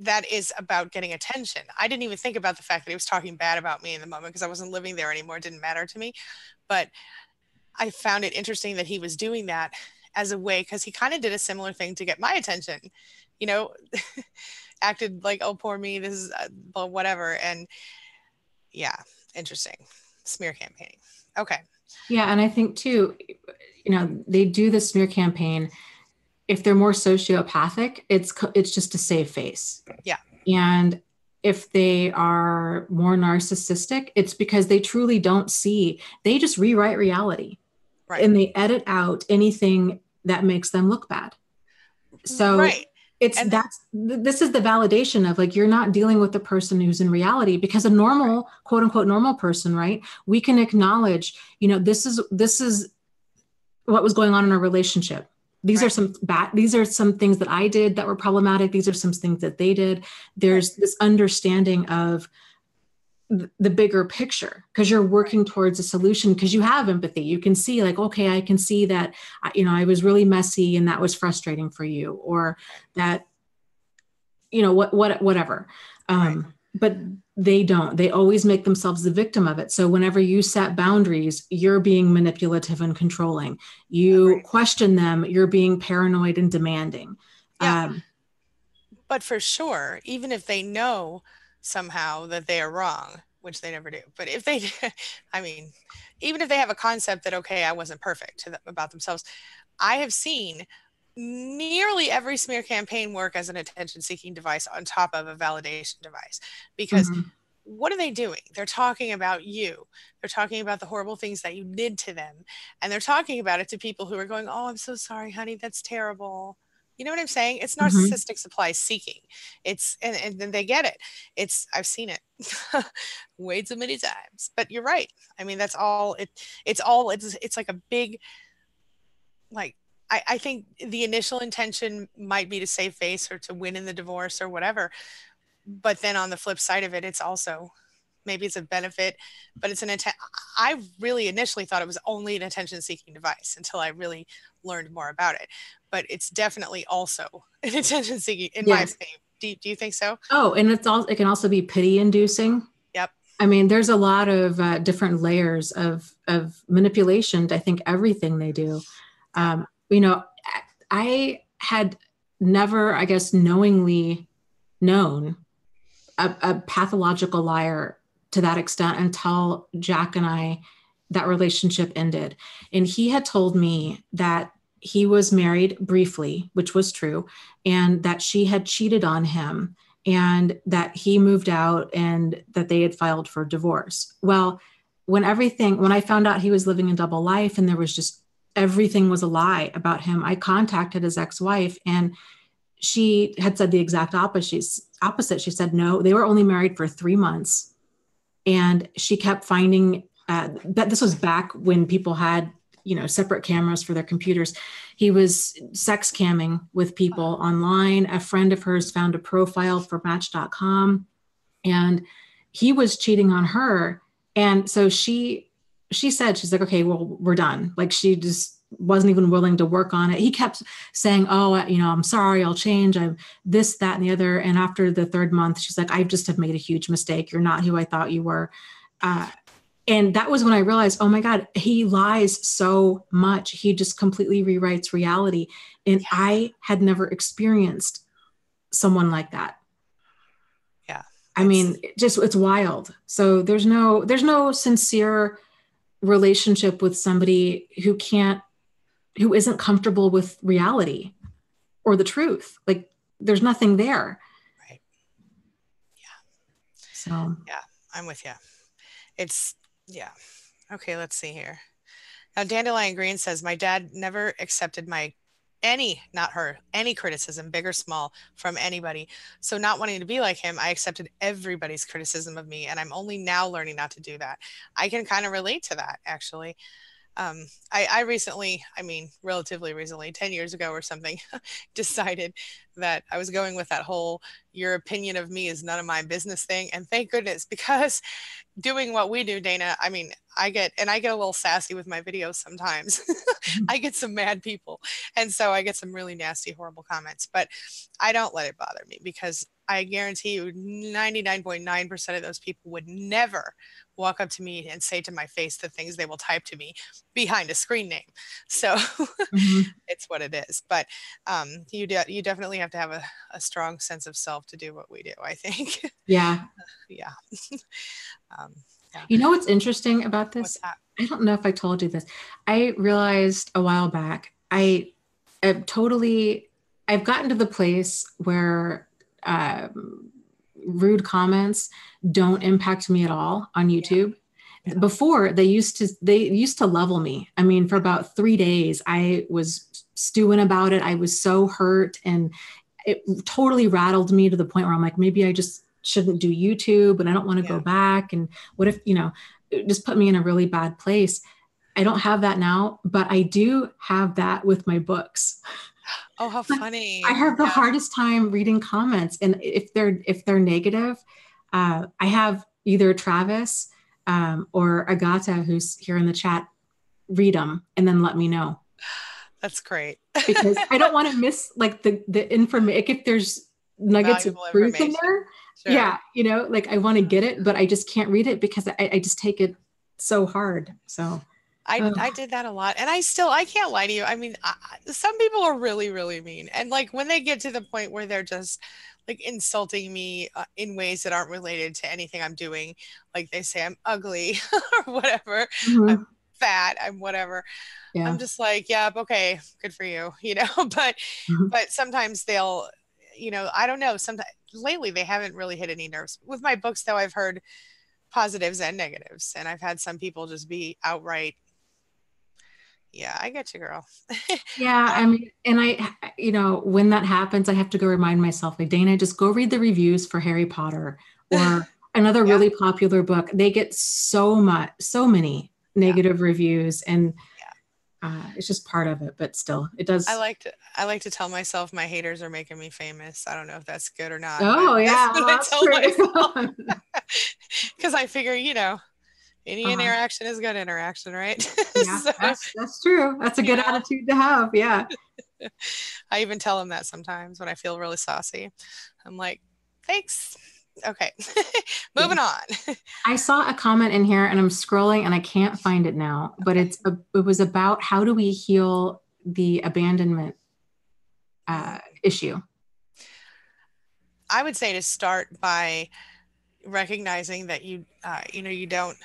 S1: that is about getting attention. I didn't even think about the fact that he was talking bad about me in the moment because I wasn't living there anymore. It didn't matter to me. But I found it interesting that he was doing that as a way, because he kind of did a similar thing to get my attention, acted like, oh, poor me, this is whatever. And yeah, interesting. smear campaigning. Okay.
S2: Yeah. And I think too, they do the smear campaign. If they're more sociopathic, it's just to save face.
S1: Yeah.
S2: And if they are more narcissistic, it's because they truly don't see, they just rewrite reality. Right. And they edit out anything that makes them look bad. So
S1: right.
S2: This is the validation of like, you're not dealing with the person who's in reality, because a normal, quote unquote, normal person, right? We can acknowledge, this is what was going on in our relationship. These are some things that I did that were problematic. These are some things that they did. There's this understanding of the bigger picture, because you're working towards a solution, because you have empathy. You can see like, okay, I can see that, I was really messy and that was frustrating for you, or that, whatever. But they don't. They always make themselves the victim of it. So whenever you set boundaries, you're being manipulative and controlling. You question them, you're being paranoid and demanding.
S1: Yeah. But for sure, even if they know somehow that they are wrong, which they never do, but if they, even if they have a concept that, okay, I wasn't perfect about themselves, I have seen nearly every smear campaign work as an attention-seeking device on top of a validation device. Because what are they doing? They're talking about you. They're talking about the horrible things that you did to them. And they're talking about it to people who are going, oh, I'm so sorry, honey, that's terrible. You know what I'm saying? It's narcissistic supply seeking. And then they get it. I've seen it way too many times. But you're right. That's all. It's like a big, like, I think the initial intention might be to save face or to win in the divorce or whatever. But then on the flip side of it, it's also, maybe it's a benefit, but it's I really initially thought it was only an attention-seeking device until I really learned more about it. But it's definitely also an attention-seeking, in my opinion. Do you think so?
S2: Oh, and it can also be pity-inducing.
S1: Yep.
S2: There's a lot of different layers of manipulation to, I think, everything they do. I had never, I guess, knowingly known a pathological liar to that extent until Jack and I, that relationship ended. And he had told me that he was married briefly, which was true, and that she had cheated on him, and that he moved out, and that they had filed for divorce. Well, when I found out he was living a double life and there was just, everything was a lie about him, I contacted his ex-wife, and she had said the exact opposite. She said, no, they were only married for 3 months. And she kept finding that this was back when people had, separate cameras for their computers. He was sex camming with people online. A friend of hers found a profile for Match.com, and he was cheating on her. And so she said, she's like, okay, well, we're done. Like, she just wasn't even willing to work on it. He kept saying, oh, I'm sorry, I'll change. I'm this, that, and the other. And after the 3rd month, she's like, I just have made a huge mistake. You're not who I thought you were. And that was when I realized, oh my God, he lies so much. He just completely rewrites reality. And I had never experienced someone like that.
S1: Yeah.
S2: It's wild. So there's no sincere relationship with somebody who isn't comfortable with reality or the truth. Like, there's nothing there.
S1: Right. Yeah.
S2: So.
S1: Yeah, I'm with you. Yeah. Okay, let's see here. Now, Dandelion Green says, my dad never accepted any criticism, big or small, from anybody. So not wanting to be like him, I accepted everybody's criticism of me. And I'm only now learning not to do that. I can kind of relate to that, actually. I recently, relatively recently, 10 years ago or something, decided that I was going with that whole, your opinion of me is none of my business thing. And thank goodness, because doing what we do, Dana, I get a little sassy with my videos sometimes. I get some mad people. And so I get some really nasty, horrible comments, but I don't let it bother me, because I guarantee you 99.9% of those people would never walk up to me and say to my face the things they will type to me behind a screen name. So
S2: Mhm.
S1: it's what it is. But you definitely have to have a strong sense of self to do what we do, I think.
S2: Yeah.
S1: Yeah. Um, yeah.
S2: You know what's interesting about
S1: What's
S2: this?
S1: that?
S2: I don't know if I told you this. I realized a while back, am totally, I've gotten to the place where rude comments don't impact me at all on
S1: Yeah.
S2: YouTube.
S1: Yeah.
S2: Before they used to level me. I mean, for about 3 days, I was stewing about it. I was so hurt, and it totally rattled me to the point where I'm like, maybe I just shouldn't do YouTube, and I don't want to go
S1: Yeah.
S2: back. And what if, it just put me in a really bad place. I don't have that now, but I do have that with my books.
S1: Oh, how
S2: I
S1: funny.
S2: have the
S1: Yeah.
S2: hardest time reading comments, and if they're negative, I have either Travis or Agata, who's here in the chat, read them and then let me know,
S1: That's great.
S2: because I don't want to miss like the information. Like if there's nuggets of
S1: Valuable
S2: truth in
S1: information.
S2: there,
S1: Sure.
S2: yeah, like I want to get it, but I just can't read it because I just take it so hard. So,
S1: I did that a lot, and I can't lie to you. I mean, some people are really really mean, and like when they get to the point where they're just like insulting me in ways that aren't related to anything I'm doing, like they say I'm ugly or whatever, I'm
S2: mhm,
S1: fat, I'm whatever. I'm
S2: yeah.
S1: just like, yeah, okay, good for you, but
S2: Mhm.
S1: sometimes they'll, I don't know. Sometimes lately they haven't really hit any nerves with my books, though. I've heard positives and negatives, and I've had some people just be outright, yeah, I get you, girl.
S2: Yeah, I mean, and when that happens, I have to go remind myself, like, Dana, just go read the reviews for Harry Potter or another
S1: Yeah,
S2: really popular book. They get so many
S1: yeah,
S2: negative reviews, and
S1: yeah.
S2: it's just part of it. But still, it does.
S1: I like to tell myself my haters are making me famous. I don't know if that's good or not, but
S2: Oh
S1: that's
S2: yeah,
S1: what I
S2: that's
S1: tell myself
S2: true.
S1: because I figure, any
S2: uh,
S1: interaction is good interaction, right?
S2: yeah,
S1: So,
S2: that's true. That's a
S1: you
S2: good
S1: know,
S2: attitude to have. Yeah.
S1: I even tell them that sometimes when I feel really saucy. I'm like, thanks. Okay,
S2: Yeah.
S1: moving on.
S2: I saw a comment in here and I'm scrolling and I can't find it now, but
S1: Okay.
S2: it was about how do we heal the abandonment
S1: Mm.
S2: issue.
S1: I would say to start by recognizing that you don't,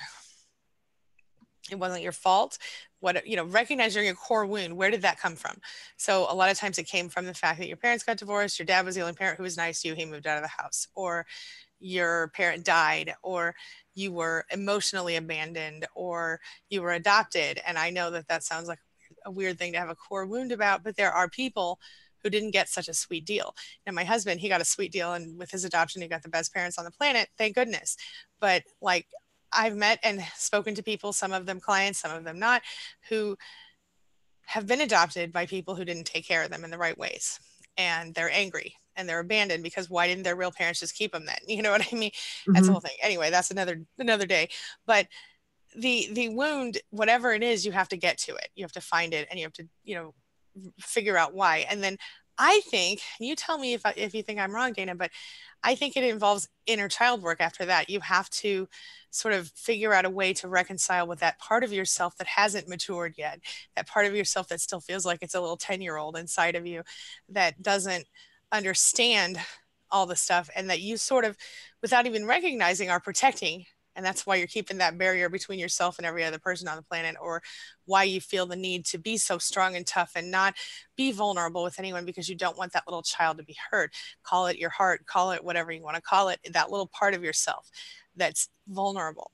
S1: it wasn't your fault. Recognizing your core wound. Where did that come from? So a lot of times it came from the fact that your parents got divorced, your dad was the only parent who was nice to you, he moved out of the house, or your parent died, or you were emotionally abandoned, or you were adopted. And I know that that sounds like a weird thing to have a core wound about, but there are people who didn't get such a sweet deal. And my husband, he got a sweet deal, and with his adoption, he got the best parents on the planet, thank goodness. But like, I've met and spoken to people, some of them clients, some of them not, who have been adopted by people who didn't take care of them in the right ways. And they're angry and they're abandoned because why didn't their real parents just keep them then? You know what I mean? That's the
S2: Mhm.
S1: whole thing. Anyway, that's another day. But the wound, whatever it is, you have to get to it. You have to find it, and you have to, figure out why. And then I think, you tell me if you think I'm wrong, Dana, but I think it involves inner child work after that. You have to sort of figure out a way to reconcile with that part of yourself that hasn't matured yet, that part of yourself that still feels like it's a little 10-year-old inside of you that doesn't understand all the stuff, and that you sort of, without even recognizing, are protecting. And that's why you're keeping that barrier between yourself and every other person on the planet, or why you feel the need to be so strong and tough and not be vulnerable with anyone because you don't want that little child to be hurt. Call it your heart, call it whatever you want to call it, that little part of yourself that's vulnerable.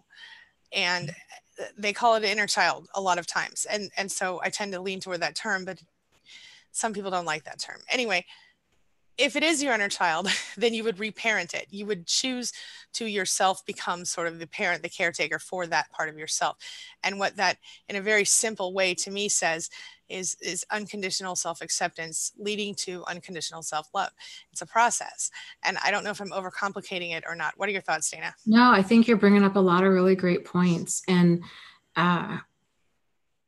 S1: And they call it an inner child a lot of times. And so I tend to lean toward that term, but some people don't like that term. Anyway, if it is your inner child, then you would reparent it. You would choose to yourself become sort of the parent, the caretaker for that part of yourself. And what that, in a very simple way, to me says is unconditional self-acceptance leading to unconditional self-love. It's a process. And I don't know if I'm overcomplicating it or not. What are your thoughts, Dana?
S2: No, I think you're bringing up a lot of really great points. Uh, and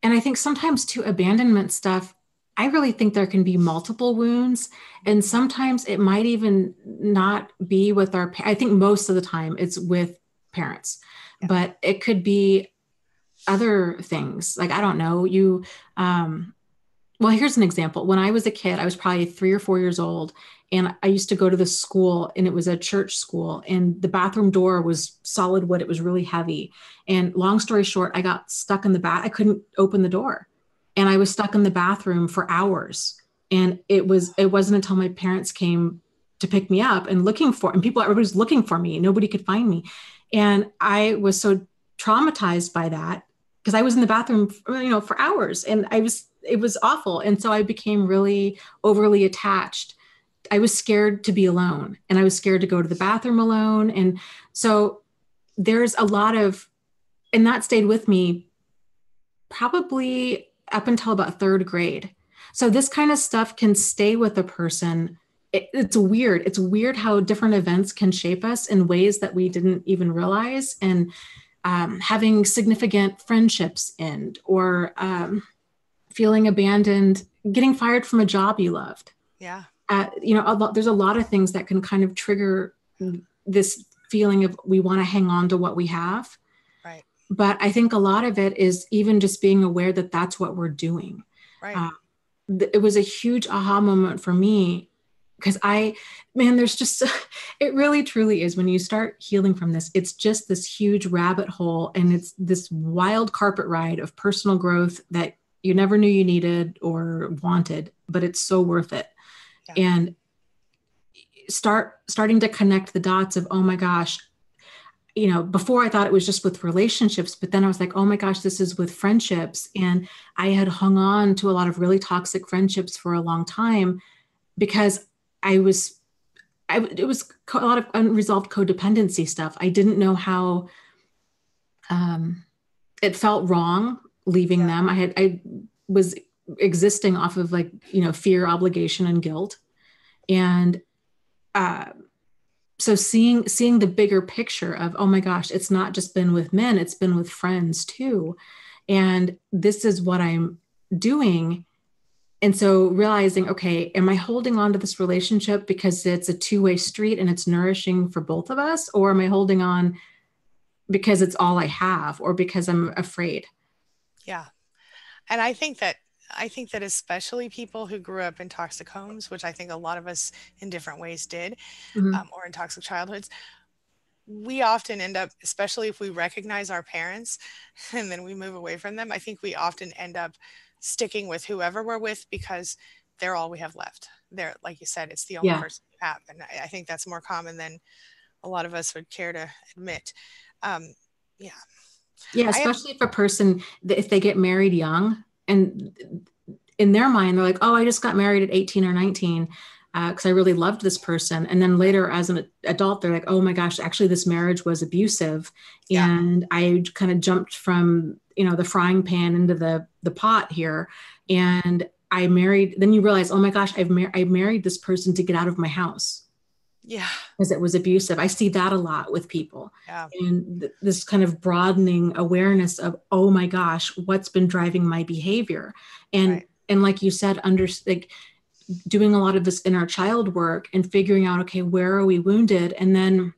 S2: I think sometimes too, abandonment stuff, I really think there can be multiple wounds. And sometimes it might even not be with I think most of the time it's with parents,
S1: Yeah.
S2: but it could be other things. Like, I don't know, well, here's an example. When I was a kid, I was probably 3 or 4 years old, and I used to go to the school, and it was a church school, and the bathroom door was solid wood. It was really heavy. And long story short, I got stuck in the bath. I couldn't open the door, and I was stuck in the bathroom for hours. And it wasn't until my parents came to pick me up and everybody's looking for me. Nobody could find me. And I was so traumatized by that because I was in the bathroom, for hours, and it was awful. And so I became really overly attached. I was scared to be alone, and I was scared to go to the bathroom alone. And so there's a lot and that stayed with me probably up until about third grade. So this kind of stuff can stay with a person. It's weird. It's weird how different events can shape us in ways that we didn't even realize. And having significant friendships end, or feeling abandoned, getting fired from a job you loved.
S1: Yeah.
S2: There's a lot of things that can kind of trigger this feeling of we want to hang on to what we have.
S1: Right.
S2: But I think a lot of it is even just being aware that that's what we're doing.
S1: Right.
S2: It was a huge aha moment for me, because there's just, it really truly is, when you start healing from this, it's just this huge rabbit hole, and it's this wild carpet ride of personal growth that you never knew you needed or wanted, but it's so worth it. Yeah. And starting to connect the dots of, oh my gosh, before I thought it was just with relationships, but then I was like, oh my gosh, this is with friendships. And I had hung on to a lot of really toxic friendships for a long time because it was a lot of unresolved codependency stuff. I didn't know how it felt wrong leaving them. I was existing off of fear, obligation, and guilt. And so seeing the bigger picture of, oh my gosh, it's not just been with men, it's been with friends too. And this is what I'm doing. And so realizing, okay, am I holding on to this relationship because it's a two-way street and it's nourishing for both of us? Or am I holding on because it's all I have, or because I'm afraid?
S1: Yeah. And I think that especially people who grew up in toxic homes, which I think a lot of us in different ways did, or in toxic childhoods, we often end up, especially if we recognize our parents and then we move away from them, I think we often end up sticking with whoever we're with because they're all we have left. They're, like you said, it's the only person you have. And I think that's more common than a lot of us would care to admit. Yeah.
S2: Yeah, especially if a person, if they get married young, and in their mind, they're like, oh, I just got married at 18 or 19 because I really loved this person. And then later as an adult, they're like, oh my gosh, actually this marriage was abusive. And I kind of jumped from, the frying pan into the pot here. And I married, then you realize, oh my gosh, I married this person to get out of my house.
S1: Yeah.
S2: Because it was abusive. I see that a lot with people.
S1: Yeah.
S2: And this kind of broadening awareness of, oh my gosh, what's been driving my behavior? And like you said, doing a lot of this inner child work and figuring out, okay, where are we wounded? And then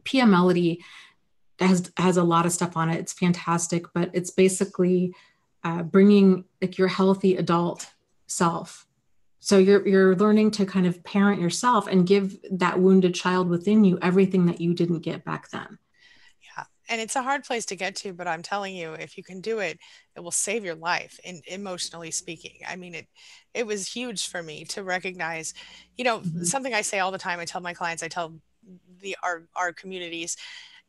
S2: Pia Melody has a lot of stuff on it. It's fantastic, but it's basically bringing your healthy adult self. So you're learning to kind of parent yourself and give that wounded child within you everything that you didn't get back then.
S1: Yeah. And it's a hard place to get to, but I'm telling you, if you can do it, it will save your life, emotionally speaking. I mean, it was huge for me to recognize, something I say all the time. I tell my clients, I tell our communities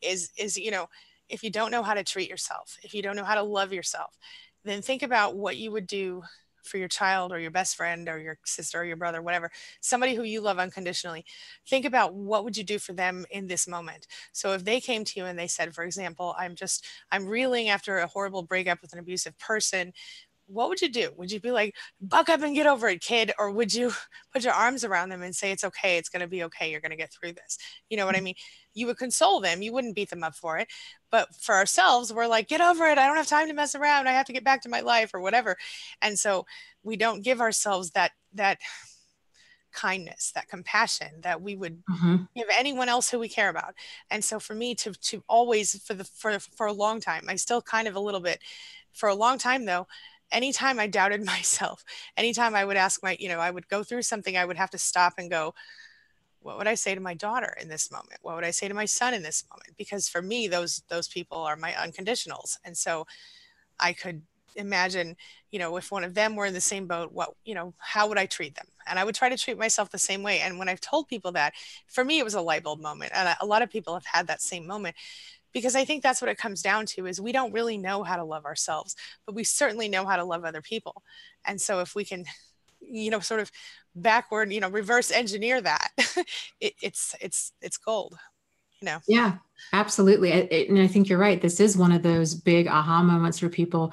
S1: is, if you don't know how to treat yourself, if you don't know how to love yourself, then think about what you would do for your child or your best friend or your sister or your brother, whatever, somebody who you love unconditionally. Think about what would you do for them in this moment. So if they came to you and they said, for example, I'm reeling after a horrible breakup with an abusive person, what would you do? Would you be like, buck up and get over it, kid? Or would you put your arms around them and say, it's okay, it's going to be okay, you're going to get through this? You know what I mean? you would console them. You wouldn't beat them up for it. But for ourselves, we're like, get over it. I don't have time to mess around. I have to get back to my life or whatever. And so we don't give ourselves that kindness, that compassion that we would give anyone else who we care about. And so for me to always, for a long time, I still kind of a little bit, for a long time though, anytime I doubted myself, anytime I would ask I would go through something, I would have to stop and go, what would I say to my daughter in this moment? What would I say to my son in this moment? Because for me, those people are my unconditionals. And so I could imagine, if one of them were in the same boat, how would I treat them? And I would try to treat myself the same way. And when I've told people that, for me, it was a light bulb moment. And a lot of people have had that same moment, because I think that's what it comes down to, is we don't really know how to love ourselves, but we certainly know how to love other people. And so if we can, sort of backward, reverse engineer that, it's gold,
S2: Yeah, absolutely. And I think you're right. This is one of those big aha moments for people.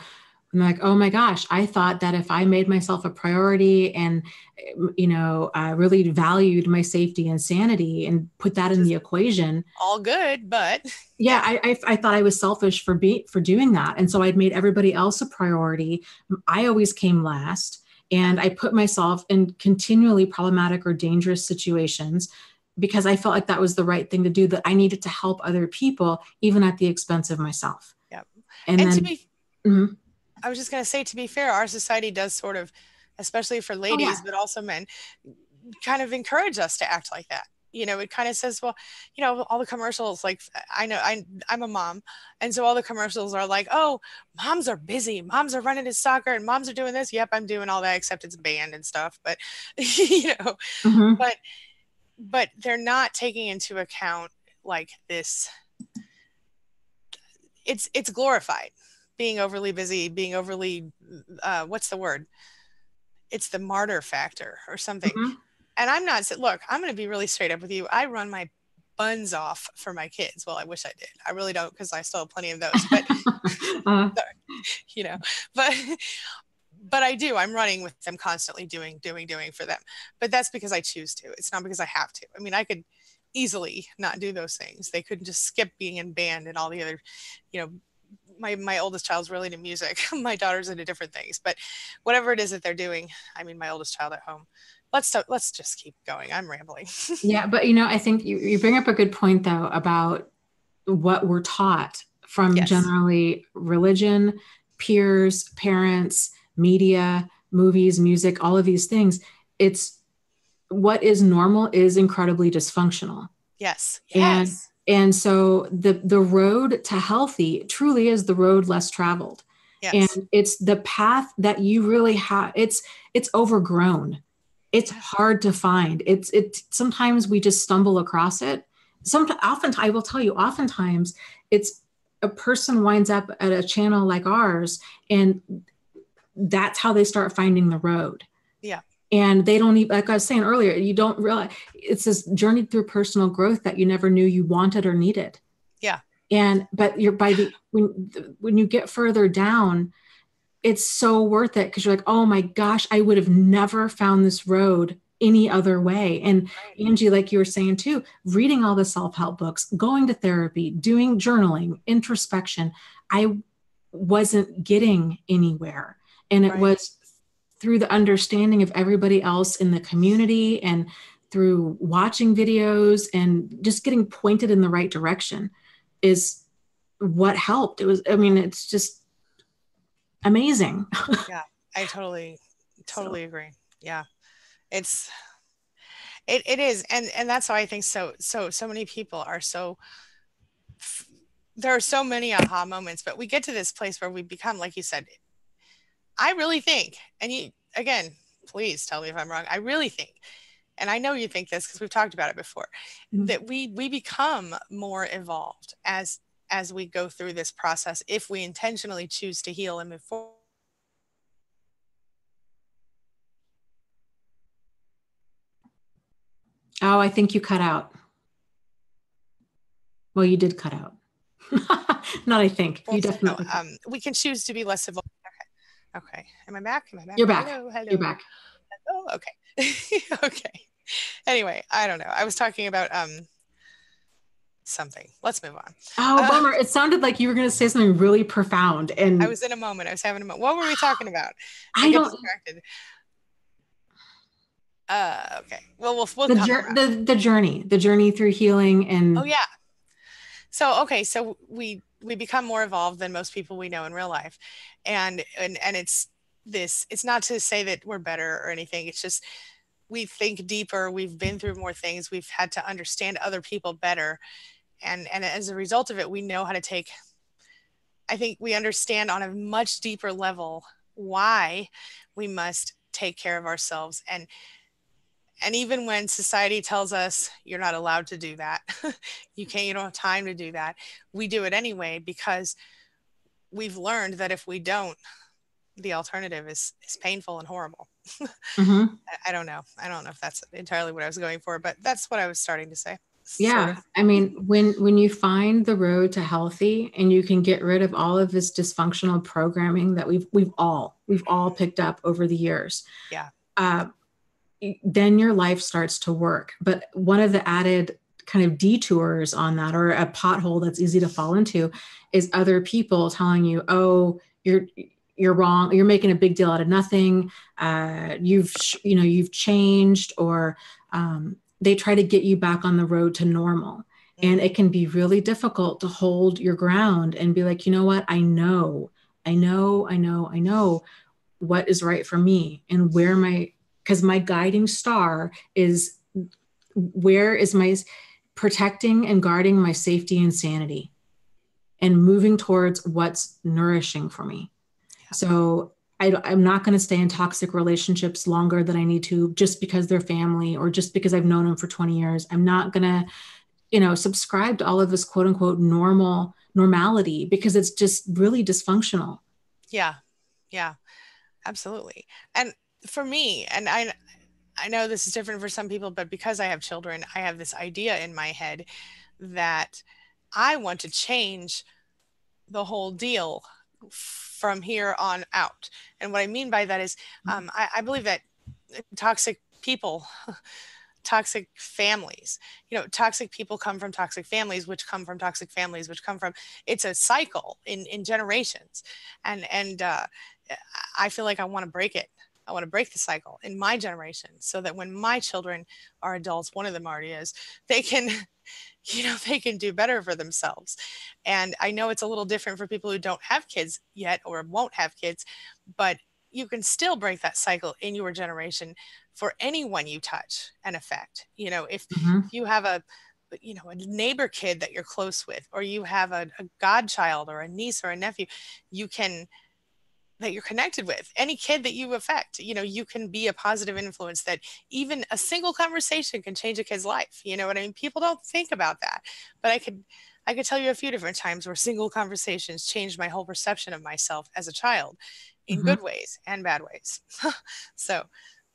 S2: I'm like, oh my gosh, I thought that if I made myself a priority and, really valued my safety and sanity and put that in the equation.
S1: All good, but
S2: yeah, I thought I was selfish for doing that. And so I'd made everybody else a priority. I always came last, and I put myself in continually problematic or dangerous situations because I felt like that was the right thing to do, that I needed to help other people, even at the expense of myself.
S1: Yep.
S2: And then,
S1: I was just going to say, to be fair, our society does sort of, especially for ladies, but also men, kind of encourage us to act like that. It kind of says, well, all the commercials, like, I know I'm a mom. And so all the commercials are like, oh, moms are busy. Moms are running to soccer and moms are doing this. Yep. I'm doing all that, except it's banned and stuff. But, but they're not taking into account like this. It's glorified, being overly busy, being overly, what's the word? It's the martyr factor or something. And I'm not, look, I'm going to be really straight up with you. I run my buns off for my kids. Well, I wish I did. I really don't, because I still have plenty of those, but, but I do. I'm running with them constantly, doing for them. But that's because I choose to. It's not because I have to. I mean, I could easily not do those things. They could just skip being in band and all the other, my oldest child's really into music. My daughter's into different things, but whatever it is that they're doing, I mean, my oldest child at home, let's just keep going. I'm rambling.
S2: Yeah. But, I think you bring up a good point though, about what we're taught from generally religion, peers, parents, media, movies, music, all of these things. It's what is normal is incredibly dysfunctional.
S1: Yes.
S2: And so the road to healthy truly is the road less traveled.
S1: Yes.
S2: And it's the path that you really have. It's overgrown. It's hard to find. It's sometimes we just stumble across it. Often, I will tell you, oftentimes it's a person winds up at a channel like ours, and that's how they start finding the road.
S1: Yeah.
S2: And they don't even, like I was saying earlier, you don't realize it's this journey through personal growth that you never knew you wanted or needed.
S1: Yeah.
S2: But when you get further down, it's so worth it, because you're like, oh my gosh, I would have never found this road any other way. And Angie, like you were saying too, reading all the self-help books, going to therapy, doing journaling, introspection, I wasn't getting anywhere. And it was through the understanding of everybody else in the community and through watching videos and just getting pointed in the right direction is what helped. It's just amazing.
S1: Yeah, I totally agree. Yeah. It is. And that's why I think so many people are there are so many aha moments, but we get to this place where we become, like you said, I really think, and again, please tell me if I'm wrong. I really think, and I know you think this because we've talked about it before, that we become more evolved as we go through this process, if we intentionally choose to heal and move forward.
S2: Oh, I think you cut out. Well, you did cut out. Not, I think. You definitely.
S1: No, we can choose to be less evolved. Okay. Am I back?
S2: You're back.
S1: Hello.
S2: You're back.
S1: Hello. Okay. Okay. Anyway, I don't know. I was talking about something. Let's move on.
S2: Oh, bummer. It sounded like you were going to say something really profound.
S1: I
S2: And
S1: was in a moment. I was having a moment. What were we talking about? I
S2: I
S1: get
S2: don't,
S1: distracted. Okay. Well, we'll come around.
S2: the journey through healing
S1: Oh
S2: and,
S1: yeah. So okay, so we become more evolved than most people we know in real life, and it's this. It's not to say that we're better or anything. It's just we think deeper. We've been through more things. We've had to understand other people better, and as a result of it, we know how to take. I think we understand on a much deeper level why we must take care of ourselves and even when society tells us you're not allowed to do that, you don't have time to do that, we do it anyway because we've learned that if we don't, the alternative is painful and horrible.
S2: mhm.
S1: I don't know. I don't know if that's entirely what I was going for, but that's what I was starting to say. Sort
S2: Yeah.
S1: of.
S2: I mean, when you find the road to healthy and you can get rid of all of this dysfunctional programming that we've all picked up over the years,
S1: Yeah.
S2: uh, then your life starts to work. But one of the added kind of detours on that, or a pothole that's easy to fall into, is other people telling you, "Oh, you're wrong. You're making a big deal out of nothing. You've changed," or they try to get you back on the road to normal. And it can be really difficult to hold your ground and be like, you know what? I know what is right for me and because my guiding star is where is my protecting and guarding my safety and sanity and moving towards what's nourishing for me.
S1: Yeah.
S2: So I'm not going to stay in toxic relationships longer than I need to just because they're family or just because I've known them for 20 years. I'm not going to, subscribe to all of this quote unquote normality because it's just really dysfunctional.
S1: Yeah. Yeah. Absolutely. And for me, and I know this is different for some people, but because I have children, I have this idea in my head that I want to change the whole deal from here on out. And what I mean by that is, I believe that toxic people, toxic families, toxic people come from toxic families, which come from toxic families, which come from, it's a cycle in generations. And I feel like I want to break it. I want to break the cycle in my generation so that when my children are adults, one of them already is, they can, they can do better for themselves. And I know it's a little different for people who don't have kids yet or won't have kids, but you can still break that cycle in your generation for anyone you touch and affect. If
S2: Mhm.
S1: you have a neighbor kid that you're close with, or you have a godchild or a niece or a nephew, you can that you're connected with, any kid that you affect, you can be a positive influence that even a single conversation can change a kid's life. You know what I mean? People don't think about that, but I could tell you a few different times where single conversations changed my whole perception of myself as a child in
S2: Mhm.
S1: good ways and bad ways. So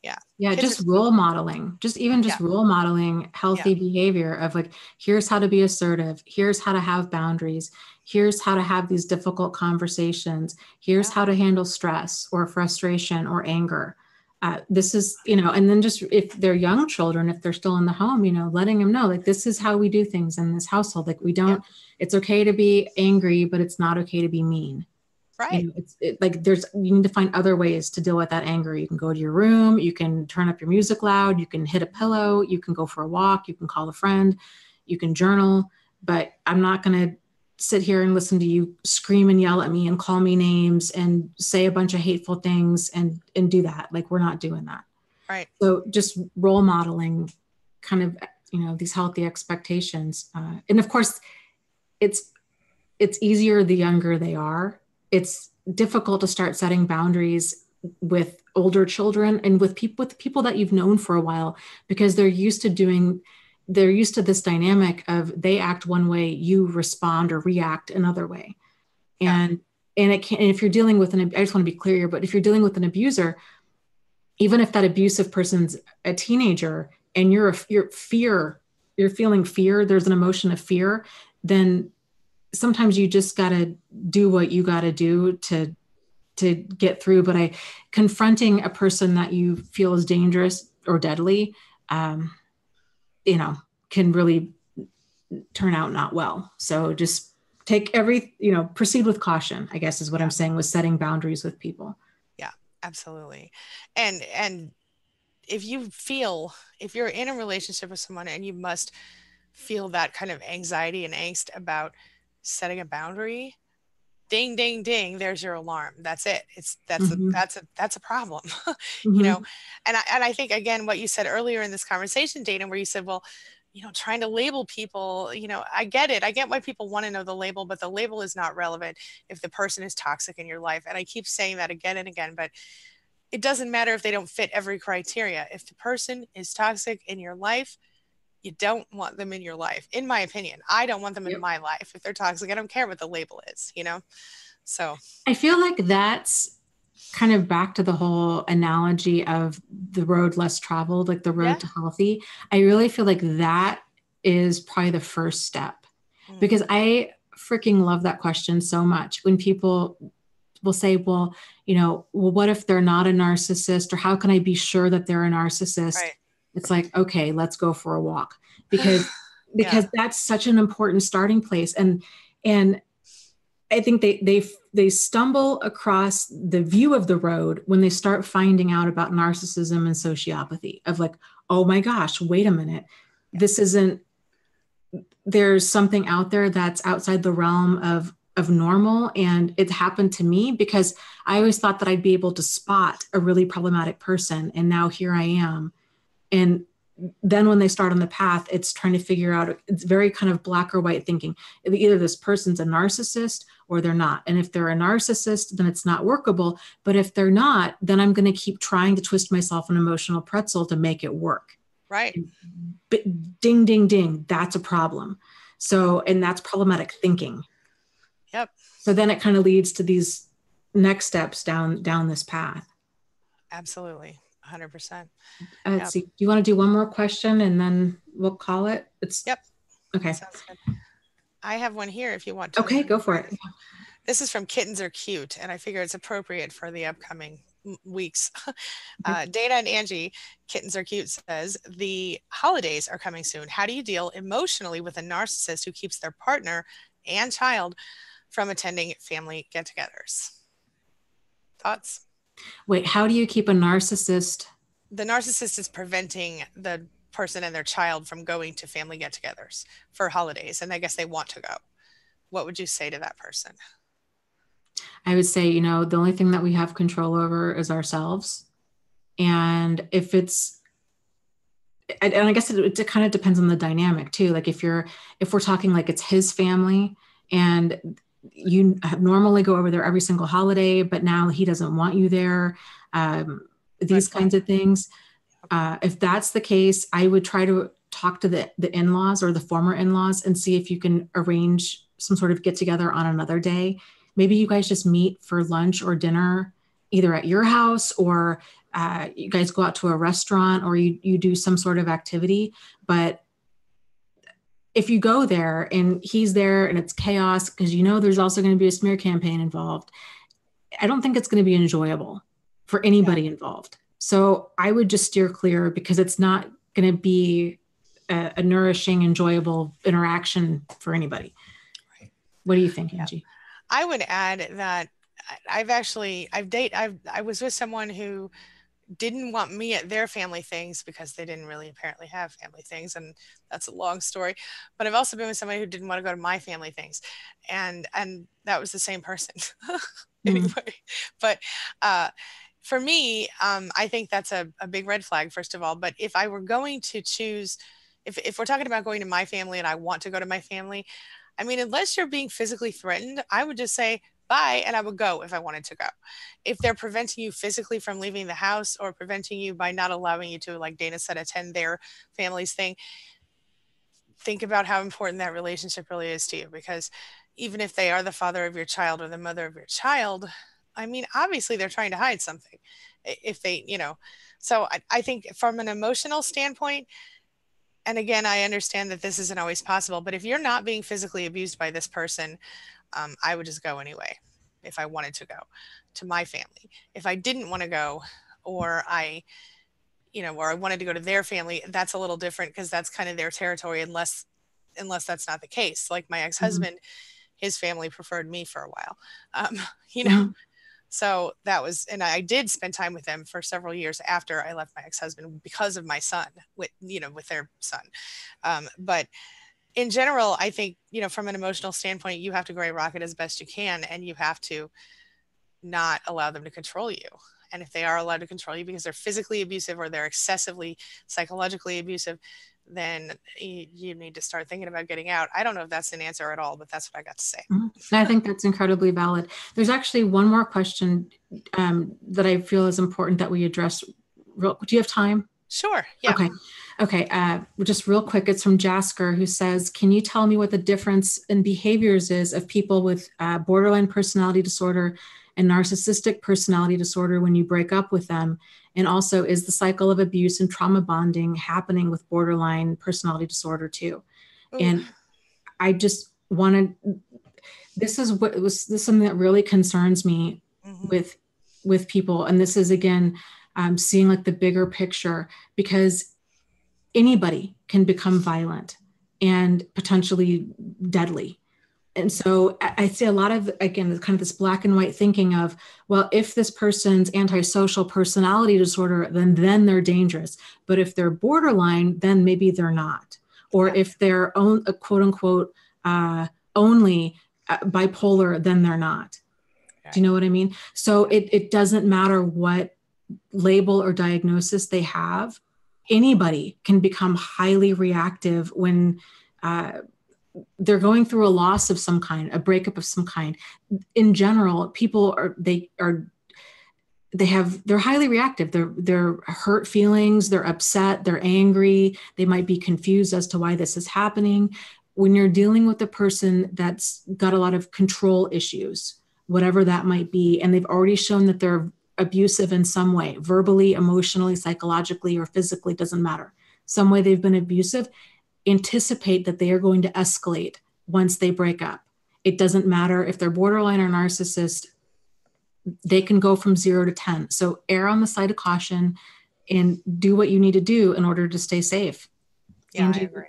S1: yeah,
S2: Yeah,
S1: kids are
S2: just role modeling, just
S1: yeah,
S2: role modeling
S1: yeah,
S2: healthy behavior of like, here's how to be assertive, here's how to have boundaries, here's how to have these difficult conversations, here's
S1: yeah,
S2: how to handle stress or frustration or anger. This is, and then just if they're young children, if they're still in the home, letting them know like this is how we do things in this household. Like we
S1: yeah,
S2: don't, it's okay to be angry, but it's not okay to be mean.
S1: right,
S2: Like you need to find other ways to deal with that anger. You can go to your room, you can turn up your music loud, you can hit a pillow, you can go for a walk, you can call a friend, you can journal. But I'm not going to sit here and listen to you scream and yell at me and call me names and say a bunch of hateful things and do that. Like we're not doing that.
S1: right,
S2: So just role modeling kind of, these healthy expectations. And of course it's easier the younger they are. It's difficult to start setting boundaries with older children and with people that you've known for a while because they're used to this dynamic of they act one way, you respond or react another way.
S1: yeah,
S2: And it can, and if you're dealing with I just want to be clear here, but if you're dealing with an abuser, even if that abusive person's a teenager and you're feeling fear, there's an emotion of fear, then sometimes you just got to do what you got to do to get through. But confronting a person that you feel is dangerous or deadly, um, can really turn out not well. So just proceed with caution, I guess is what I'm saying, with setting boundaries with people.
S1: Yeah, absolutely. And if you're in a relationship with someone and you must feel that kind of anxiety and angst about setting a boundary, ding ding ding, there's your alarm. That's it.
S2: Mm-hmm.
S1: That's a problem. you know
S2: Mm-hmm.
S1: and I think, again, what you said earlier in this conversation, Dana, where you said, well, trying to label people, I get it. I get why people want to know the label, but the label is not relevant if the person is toxic in your life. And I keep saying that again and again, but it doesn't matter if they don't fit every criteria. If the person is toxic in your life, you don't want them in your life. In my opinion, I don't want them in
S2: Yep.
S1: my life. If they're toxic, I don't care what the label is. So,
S2: I feel like that's kind of back to the whole analogy of the road less traveled, like the
S1: yeah.
S2: road to healthy. I really feel like that is probably the first step,
S1: Mm,
S2: because I freaking love that question so much when people will say, well, what if they're not a narcissist, or how can I be sure that they're a narcissist?
S1: right.
S2: It's like, okay, let's go for a walk, because
S1: Yeah.
S2: that's such an important starting place. And I think they stumble across the view of the road when they start finding out about narcissism and sociopathy, of like, oh my gosh, wait a minute. This isn't, there's something out there that's outside the realm of normal. And it happened to me because I always thought that I'd be able to spot a really problematic person. And now here I am. And then when they start on the path, it's trying to figure out, it's very kind of black or white thinking. Either this person's a narcissist or they're not. And if they're a narcissist, then it's not workable. But if they're not, then I'm going to keep trying to twist myself an emotional pretzel to make it work.
S1: Right.
S2: But ding, ding, ding, that's a problem. So, and that's problematic thinking.
S1: Yep.
S2: So then it kind of leads to these next steps down this path.
S1: Absolutely. 100%.
S2: Let's
S1: Yep.
S2: see. Do you want to do one more question and then we'll call it?
S1: Yep.
S2: Okay.
S1: Sounds good. I have one here if you want to.
S2: Okay, go for it.
S1: This is from Kittens Are Cute, and I figure it's appropriate for the upcoming weeks. Dana and Angie, Kittens Are Cute, says, the holidays are coming soon. How do you deal emotionally with a narcissist who keeps their partner and child from attending family get-togethers? Thoughts?
S2: Wait, how do you keep a narcissist?
S1: The narcissist is preventing the person and their child from going to family get-togethers for holidays, and I guess they want to go. What would you say to that person?
S2: I would say, the only thing that we have control over is ourselves. And if it's, and I guess it kind of depends on the dynamic too. Like if we're talking like it's his family and you normally go over there every single holiday, but now he doesn't want you there. These kinds of things. If that's the case, I would try to talk to the in-laws or the former in-laws and see if you can arrange some sort of get together on another day. Maybe you guys just meet for lunch or dinner, either at your house or you guys go out to a restaurant, or you do some sort of activity. But if you go there and he's there and it's chaos, because there's also going to be a smear campaign involved, I don't think it's going to be enjoyable for anybody involved. So I would just steer clear, because it's not going to be a nourishing, enjoyable interaction for anybody.
S1: Right.
S2: What do you think, Angie?
S1: I would add that I was with someone who didn't want me at their family things because they didn't really apparently have family things, and that's a long story. But I've also been with somebody who didn't want to go to my family things, and that was the same person. Anyway, but for me, I think that's a big red flag, first of all. But if I were going to choose, if we're talking about going to my family and I want to go to my family, I mean, unless you're being physically threatened, I would just say bye, and I would go if I wanted to go. If they're preventing you physically from leaving the house, or preventing you by not allowing you to, like Dana said, attend their family's thing, think about how important that relationship really is to you. Because even if they are the father of your child or the mother of your child, I mean, obviously they're trying to hide something. If they. So I think from an emotional standpoint, and again, I understand that this isn't always possible, but if you're not being physically abused by this person, I would just go anyway if I wanted to go to my family. If I didn't want to go, or or I wanted to go to their family, that's a little different, because that's kind of their territory, unless unless that's not the case. Like my
S2: Mm-hmm.
S1: ex-husband, his family preferred me for a while. You know,
S2: Mm-hmm.
S1: so that was, and I did spend time with them for several years after I left my ex-husband because of my son, with, you know, with their son. But in general, I think, you know, from an emotional standpoint, you have to gray rocket as best you can, and you have to not allow them to control you. And if they are allowed to control you because they're physically abusive or they're excessively psychologically abusive, then you need to start thinking about getting out. I don't know if that's an answer at all, but that's what I got to say.
S2: Mm-hmm. I think that's incredibly valid. There's actually one more question that I feel is important that we address. Do you have time?
S1: Sure. Yeah.
S2: Okay. Okay. Just real quick, it's from Jasker, who says, can you tell me what the difference in behaviors is of people with borderline personality disorder and narcissistic personality disorder when you break up with them? And also, is the cycle of abuse and trauma bonding happening with borderline personality disorder too?
S1: Ooh.
S2: And I just wanted, this is something that really concerns me
S1: Mm-hmm.
S2: with people. And this is, again, seeing like the bigger picture, because anybody can become violent and potentially deadly. And so I see a lot of, again, kind of this black and white thinking of, well, if this person's antisocial personality disorder, then they're dangerous. But if they're borderline, then maybe they're not. Or
S1: Yeah.
S2: if they're a quote unquote only bipolar, then they're not.
S1: Right.
S2: Do you know what I mean? So it doesn't matter what label or diagnosis they have. Anybody can become highly reactive when they're going through a loss of some kind, a breakup of some kind. In general, people they're highly reactive. They're hurt feelings, they're upset, they're angry, they might be confused as to why this is happening. When you're dealing with a person that's got a lot of control issues, whatever that might be, and they've already shown that they're abusive in some way, verbally, emotionally, psychologically, or physically, doesn't matter. Some way they've been abusive, anticipate that they are going to escalate once they break up. It doesn't matter if they're borderline or narcissist, they can go from 0 to 10. So err on the side of caution and do what you need to do in order to stay safe.
S1: Yeah,
S2: Angie?
S1: I agree.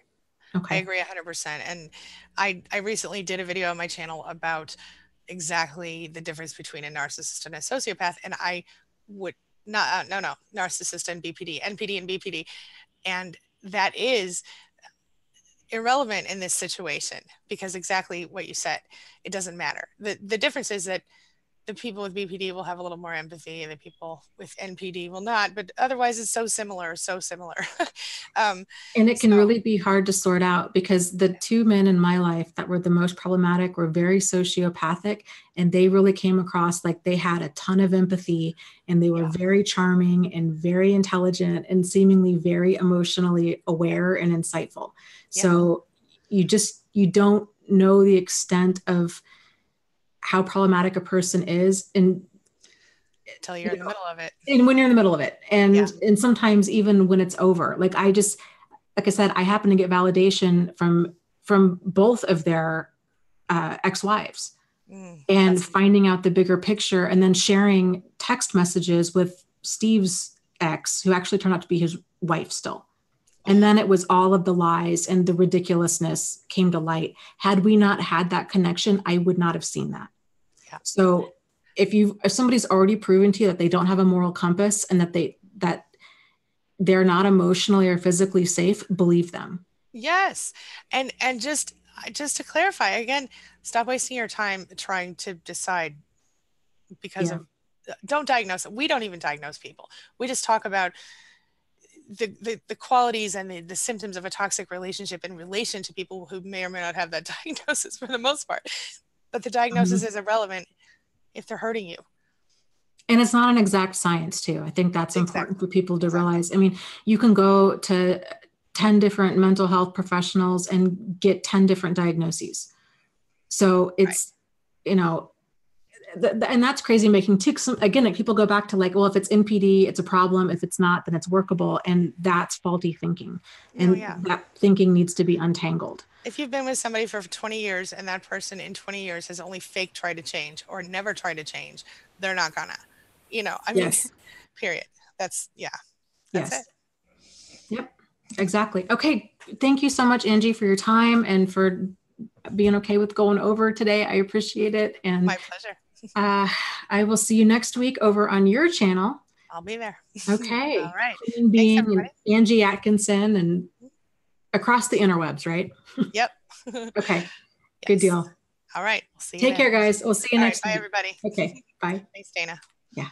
S2: Okay.
S1: I agree 100%. And I recently did a video on my channel about exactly the difference between a narcissist and a sociopath. And I would not, no, narcissist and BPD, NPD and BPD. And that is irrelevant in this situation because exactly what you said, it doesn't matter. The difference is that the people with BPD will have a little more empathy and the people with NPD will not, but otherwise it's so similar.
S2: And it can really be hard to sort out because the two men in my life that were the most problematic were very sociopathic, and they really came across like they had a ton of empathy and they were very charming and very intelligent and seemingly very emotionally aware and insightful.
S1: Yeah.
S2: So you don't know the extent of how problematic a person is
S1: until you're in the middle of it.
S2: And when you're in the middle of it. And sometimes even when it's over, like I said, I happen to get validation from both of their ex-wives and finding out the bigger picture and then sharing text messages with Steve's ex, who actually turned out to be his wife still. And then it was all of the lies and the ridiculousness came to light. Had we not had that connection, I would not have seen that.
S1: Yeah.
S2: So if somebody's already proven to you that they don't have a moral compass and that they're not emotionally or physically safe, believe them.
S1: Yes. And just to clarify again, stop wasting your time trying to decide because of, don't diagnose it. We don't even diagnose people. We just talk about the qualities and the symptoms of a toxic relationship in relation to people who may or may not have that diagnosis for the most part. But the diagnosis is irrelevant if they're hurting you.
S2: And it's not an exact science too. I think that's important for people to realize. I mean, you can go to 10 different mental health professionals and get 10 different diagnoses. So it's, and that's crazy making too. Again, people go back to like, well, if it's NPD, it's a problem. If it's not, then it's workable. And that's faulty thinking. And that thinking needs to be untangled.
S1: If you've been with somebody for 20 years and that person in 20 years has only fake tried to change or never tried to change, they're not gonna, I mean, period. That's it.
S2: Yep, exactly. Okay. Thank you so much, Angie, for your time and for being okay with going over today. I appreciate it. And
S1: my pleasure.
S2: I will see you next week over on your channel.
S1: I'll be there.
S2: Okay.
S1: All right.
S2: Queen Being and Angie Atkinson and across the interwebs, right?
S1: Yep.
S2: Okay. Yes. Good deal.
S1: All right. We'll see you.
S2: Take care, guys. We'll see you next
S1: week.
S2: Bye,
S1: everybody.
S2: Okay. Bye.
S1: Thanks, Dana.
S2: Yeah.